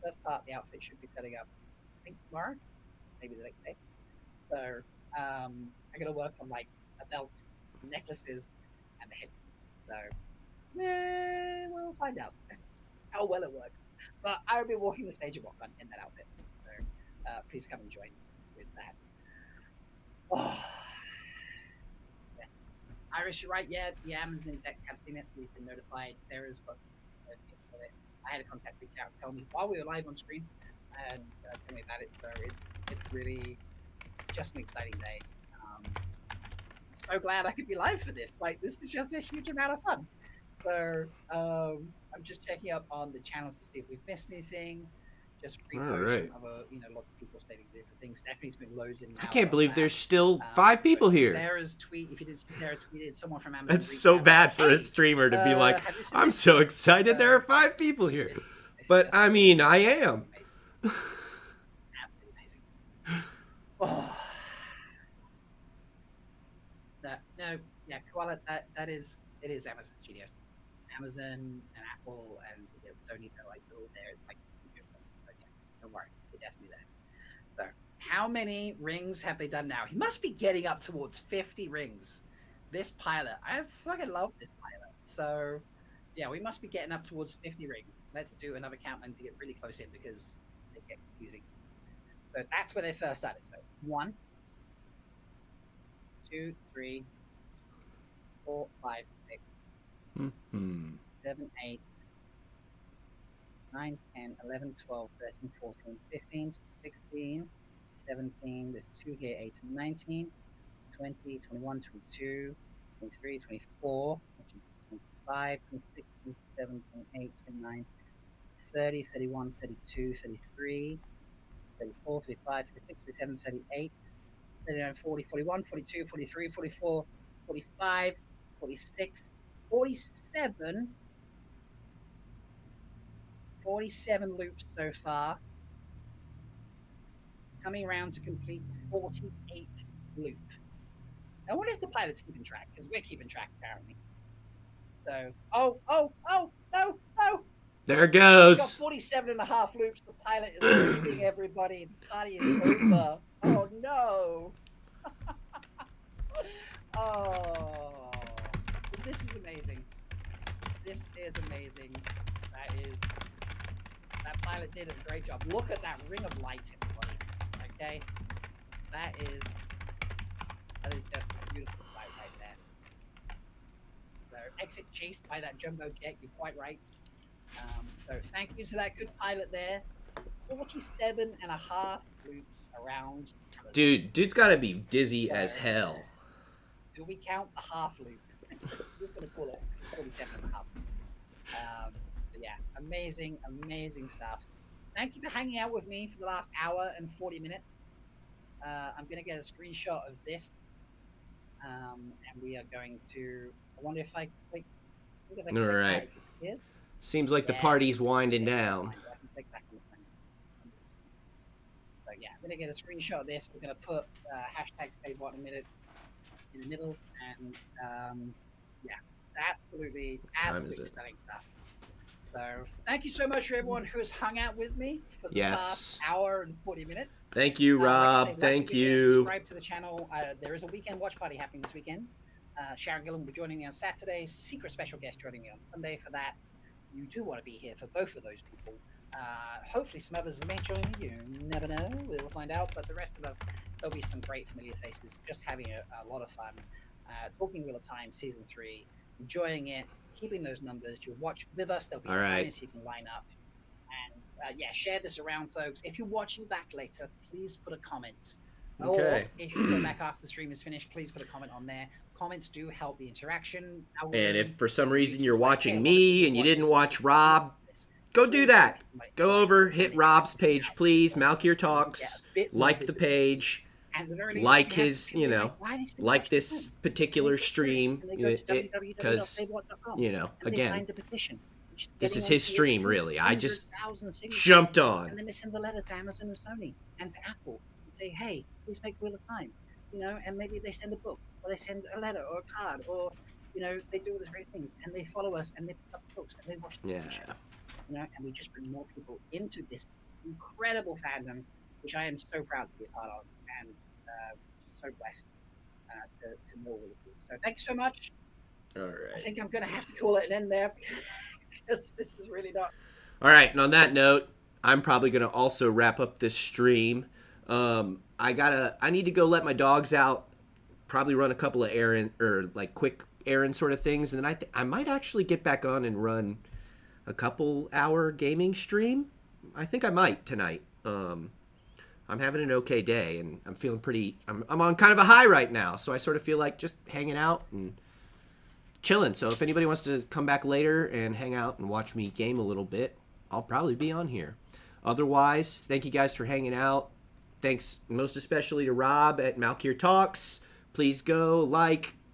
first part of the outfit should be setting up, I think tomorrow, maybe the next day. So I'm going to work on like a belt, necklaces, and the hips. So we'll find out how well it works. But I will be walking the stage of WatCon in that outfit. So please come and join with that. Oh, yes. Iris, you're right. Yeah, the Amazon execs have seen it. We've been notified. Sarah's got notification of it. I had a contact reach out, tell me while we were live on screen, and tell me about it. So it's really just an exciting day. So glad I could be live for this. Like, this is just a huge amount of fun. So I'm just checking up on the channels to see if we've missed anything. Just repost from other, lots of people stating different things. Stephanie's been loads in. I can't believe there's still 5 people here. Sarah's tweet, if you didn't see Sarah tweeted, someone from Amazon. That's so bad for a streamer to be like, I'm so excited there are 5 people here. But I mean, I am. Absolutely amazing. Oh. No, yeah, Koala, it is Amazon Studios. Amazon and Apple and Sony, they're like all there. It's like studio plus. So yeah, don't worry, they're definitely there. So how many rings have they done now? He must be getting up towards 50 rings. This pilot, I fucking love this pilot. So yeah, we must be getting up towards 50 rings. Let's do another countdown to get really close in because they get confusing. So that's where they first started. So 1, 2, 3, 4, 5, 6, 7, 8, 9, 10, 11, 12, 13, 14, 15, 16, 17, there's 2 here, 18, 19, 20, 21, 22, 23, 24, 25, 26, 27, 28, 29, 30, 31, 32, 33, 34, 35, 36, 37, 38, 39, 40, 41, 42, 43, 44, 45, 46, 47 loops so far. Coming around to complete 48th loop. I wonder if the pilot's keeping track, because we're keeping track apparently. So, no. There it goes. We've got 47 and a half loops. The pilot is leaving everybody. The party is over. Oh no. Oh, this is amazing. This is amazing. That pilot did a great job. Look at that ring of light, everybody. Okay, that is just a beautiful sight right there. So exit chased by that jumbo jet. You're quite right. So thank you to that good pilot there. 47 and a half loops around. Dude's got to be dizzy as hell. Do we count the half loop? I'm just going to call it 47 and a half loops. But yeah, amazing stuff. Thank you for hanging out with me for the last hour and 40 minutes. I'm going to get a screenshot of this. And we are going to... I wonder if I click... All right. Seems like the party's winding down. So yeah, I'm going to get a screenshot of this. We're going to put hashtag #SaveWhat minutes in the middle, and yeah, absolutely stunning stuff. So thank you so much for everyone who has hung out with me for the past hour and 40 minutes. Thank you, Rob. Like thank you. Subscribe to the channel. There is a weekend watch party happening this weekend. Sharon Gillan will be joining me on Saturday. Secret special guest joining me on Sunday for that. You do want to be here for both of those people. Hopefully some others may join me. You never know. We'll find out. But the rest of us, there'll be some great familiar faces. Just having a lot of fun. Talking Wheel of Time Season 3. Enjoying it. Keeping those numbers. You'll watch with us. There'll be times you can line up. And yeah, share this around, folks. If you're watching back later, please put a comment. Okay. Or if you go back after the stream is finished, please put a comment on there. Comments do help the interaction. And if for some reason you're watching me and you didn't watch Rob, go do that. Go over, hit Rob's page, please. Malkier Talks. Like the page. Like his, like this particular stream. Because, again, this is his stream, really. I just jumped on. And then they send the letter to Amazon and Sony and to Apple and say, hey, please make Wheel of Time. And maybe they send a book, or they send a letter or a card, or they do all these great things, and they follow us and they pick up books and they watch the show. And we just bring more people into this incredible fandom, which I am so proud to be a part of, and so blessed to know all of you. So thank you so much. All right. I think I'm going to have to call it an end there because this is really not. All right, and on that note, I'm probably going to also wrap up this stream. I need to go let my dogs out probably run a couple of quick errand sort of things, and then I might actually get back on and run a couple hour gaming stream. I think I might tonight. I'm having an okay day, and I'm feeling pretty. I'm on kind of a high right now, so I sort of feel like just hanging out and chilling. So if anybody wants to come back later and hang out and watch me game a little bit, I'll probably be on here. Otherwise, thank you guys for hanging out. Thanks most especially to Rob at Malkier Talks. Please go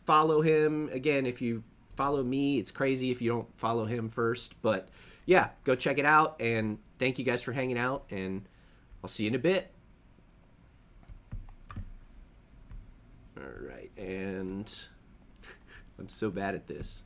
follow him. Again, if you follow me, it's crazy if you don't follow him first. But yeah, go check it out. And thank you guys for hanging out. And I'll see you in a bit. All right. And I'm so bad at this.